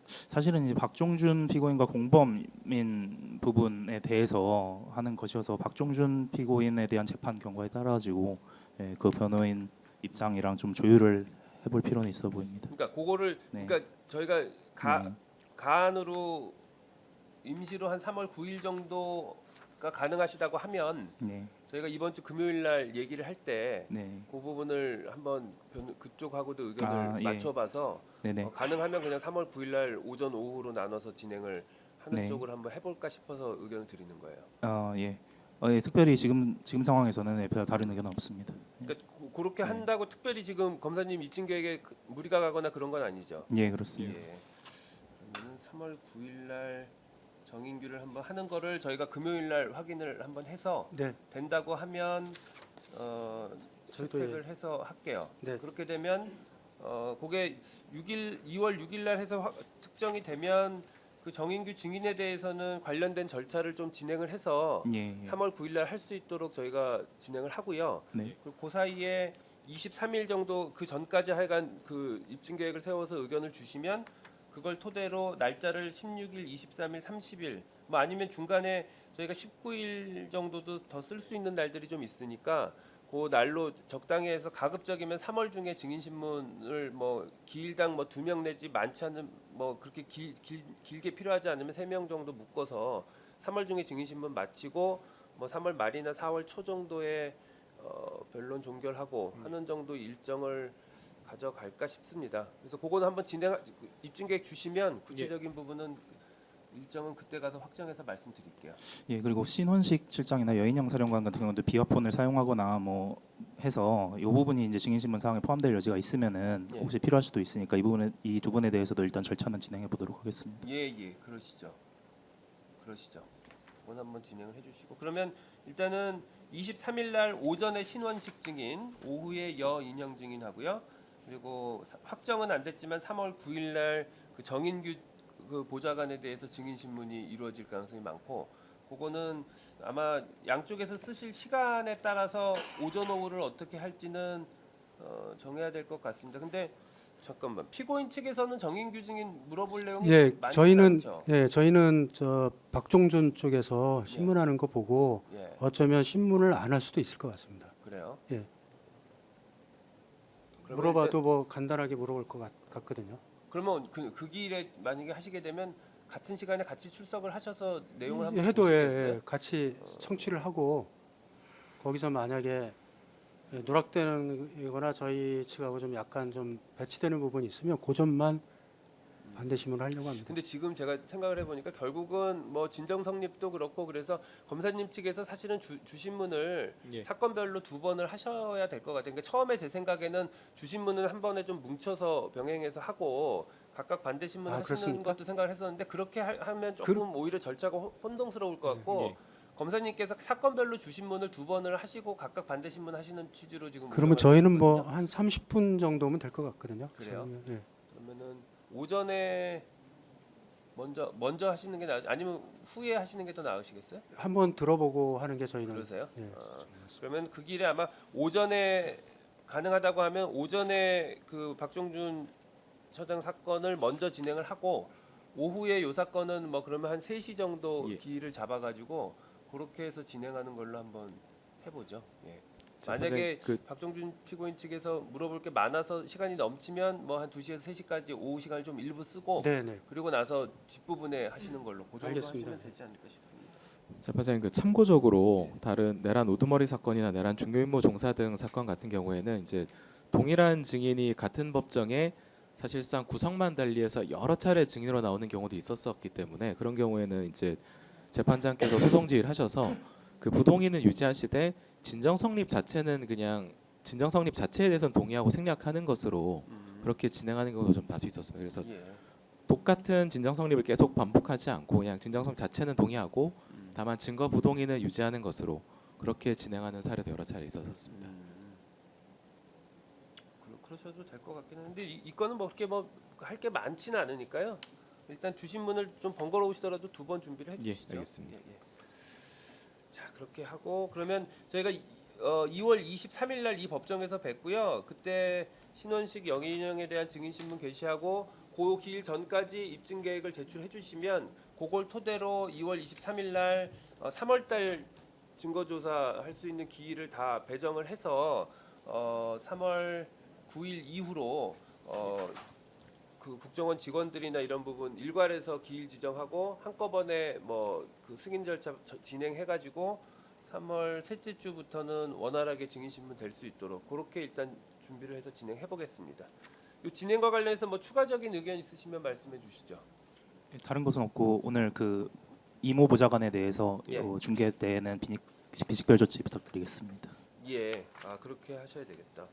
사실은 이제 박종준 피고인과 공범인 부분에 대해서 하는 것이어서 박종준 피고인에 대한 재판 경과에 따라 가지고 예, 그 변호인 입장이랑 좀 조율을 해볼 필요는 있어 보입니다. 그러니까 그거를 네. 그러니까 저희가 가안으로 임시로 한 3월 9일 정도가 가능하시다고 하면 네, 저희가 이번 주 금요일 날 얘기를 할 때 그 네, 부분을 한번 그쪽하고도 의견을 예. 맞춰봐서 네네. 가능하면 그냥 3월 9일 날 오전 오후로 나눠서 진행을 하는 네. 쪽으로 한번 해볼까 싶어서 의견을 드리는 거예요. 예. 예, 특별히 지금 상황에서는 별 다른 의견은 없습니다. 그러니까 그렇게 한다고 특별히 지금 검사님 입증 계획에 무리가 가거나 그런 건 아니죠. 예, 그렇습니다. 예. 그러면 3월 9일 날 정인규를 한번 하는 거를 저희가 금요일 날 확인을 한번 해서 네, 된다고 하면 저희도 채택을 해서 할게요. 네. 그렇게 되면 그게 2월 6일 날 해서 특정이 되면 그 정인규 증인에 대해서는 관련된 절차를 좀 진행을 해서 예, 예. 3월 9일 날 할 수 있도록 저희가 진행을 하고요. 네. 그리고 그 사이에 23일 정도 그 전까지 하여간 그 입증 계획을 세워서 의견을 주시면 그걸 토대로 날짜를 16일, 23일, 30일 뭐 아니면 중간에 저희가 19일 정도도 더 쓸 수 있는 날들이 좀 있으니까 그 날로 적당히 해서 가급적이면 3월 중에 증인 신문을 뭐 기일당 뭐 2명 내지 많지 않은 뭐 그렇게 길게 필요하지 않으면 3명 정도 묶어서 3월 중에 증인 신문 마치고 뭐 3월 말이나 4월 초 정도에 변론 종결하고 하는 정도 일정을 가져갈까 싶습니다. 그래서 그거는 한번 입증 계획 주시면 구체적인 부분은 일정은 그때 가서 확정해서 말씀드릴게요. 예, 그리고 신원식 실장이나 여인영 사령관 같은 경우도 비화폰을 사용하거나 뭐 해서 이 부분이 이제 증인신문 사항에 포함될 여지가 있으면은 예. 혹시 필요할 수도 있으니까 이 두 분에 대해서도 일단 절차는 진행해 보도록 하겠습니다. 예, 그러시죠. 그건 한번 진행을 해주시고 그러면 일단은 23일 날 오전에 신원식 증인, 오후에 여인영 증인하고요. 그리고 확정은 안 됐지만 3월 9일 날 그 정인규 그 보좌관에 대해서 증인 신문이 이루어질 가능성이 많고 그거는 아마 양쪽에서 쓰실 시간에 따라서 오전 오후를 어떻게 할지는 정해야 될 것 같습니다. 근데 잠깐만 피고인 측에서는 정인규 증인 물어볼 내용이 예, 많지 저희는 않죠? 저희는 저 박종준 쪽에서 신문하는 거 보고 예, 어쩌면 신문을 안 할 수도 있을 것 같습니다. 그래요. 예. 그러면 물어봐도 뭐 간단하게 물어볼 것 같거든요. 그러면 그 길에 만약에 하시게 되면 같은 시간에 같이 출석을 하셔서 내용을 한번 해도 보시겠어요? 같이 청취를 하고 거기서 만약에 누락되는거나 저희 측하고 좀 약간 좀 배치되는 부분이 있으면 그 점만 반대심을 하려고 합니다. 근데 지금 제가 생각을 해보니까 결국은 뭐 진정 성립도 그렇고 그래서 검사님 측에서 사실은 주신문을 예. 사건별로 2번을 하셔야 될 것 같아요. 그러니까 처음에 제 생각에는 주신문은 한 번에 좀 뭉쳐서 병행해서 하고 각각 반대 신문 하시는 그렇습니까? 것도 생각을 했었는데 그렇게 하면 조금 오히려 절차가 혼동스러울 것 같고 예. 검사님께서 사건별로 주신문을 2번을 하시고 각각 반대 신문 하시는 취지로 지금 그러면 운영을 저희는 하고 뭐 있거든요. 한 30분 정도면 될 것 같거든요. 그래요? 저희는, 예. 그러면은 오전에 먼저 하시는 게 아니면 후에 하시는 게 더 나으시겠어요? 한번 들어보고 하는 게 저희는 그러세요? 예. 그러면 그 길에 아마 오전에 가능하다고 하면 오전에 그 박종준 처장 사건을 먼저 진행을 하고 오후에 요 사건은 뭐 그러면 한 3시 정도 예. 기일을 잡아가지고 그렇게 해서 진행하는 걸로 한번 해보죠. 예. 자, 만약에 그 박종준 피고인 측에서 물어볼 게 많아서 시간이 넘치면 뭐 한 2시에서 3시까지 오후 시간을 좀 일부 쓰고 네. 그리고 나서 뒷부분에 하시는 걸로 그 정도 알겠습니다. 하시면 되지 않을까 싶습니다. 재판장님 그 참고적으로 다른 내란 우두머리 사건이나 내란 중요임무 종사 등 사건 같은 경우에는 이제 동일한 증인이 같은 법정에 사실상 구성만 달리해서 여러 차례 증인으로 나오는 경우도 있었었기 때문에 그런 경우에는 이제 재판장께서 소동지휘를 하셔서 그 부동의는 유지하시되 진정 성립 자체는 그냥 진정 성립 자체에 대해서는 동의하고 생략하는 것으로 그렇게 진행하는 경우도 좀 다수 있었습니다. 그래서 예. 똑같은 진정 성립을 계속 반복하지 않고 그냥 진정 성립 자체는 동의하고 다만 증거 부동의는 유지하는 것으로 그렇게 진행하는 사례도 여러 차례 있었습니다. 그러셔도 될 것 같긴 한데 이 건은 뭐 그렇게 뭐 할 게 많지는 않으니까요. 일단 주신문을 좀 번거로우시더라도 2번 준비를 해주시죠. 예, 알겠습니다. 자 그렇게 하고 그러면 저희가 2월 23일 날 이 법정에서 뵙고요. 그때 신원식 영인영에 대한 증인 신문 게시하고 그 기일 전까지 입증 계획을 제출해 주시면 그걸 토대로 2월 23일 날 3월 달 증거 조사할 수 있는 기일을 다 배정을 해서 3월 9일 이후로 그 국정원 직원들이나 이런 부분 일괄해서 기일 지정하고 한꺼번에 뭐 그 승인 절차 진행해가지고 3월 셋째 주부터는 원활하게 증인 신문 될 수 있도록 그렇게 일단 준비를 해서 진행해 보겠습니다. 이 진행과 관련해서 뭐 추가적인 의견 있으시면 말씀해 주시죠. 다른 것은 없고 오늘 그 이모 보좌관에 대해서 예. 중계 때는 피식별 조치 부탁드리겠습니다. 예, 그렇게 하셔야 되겠다.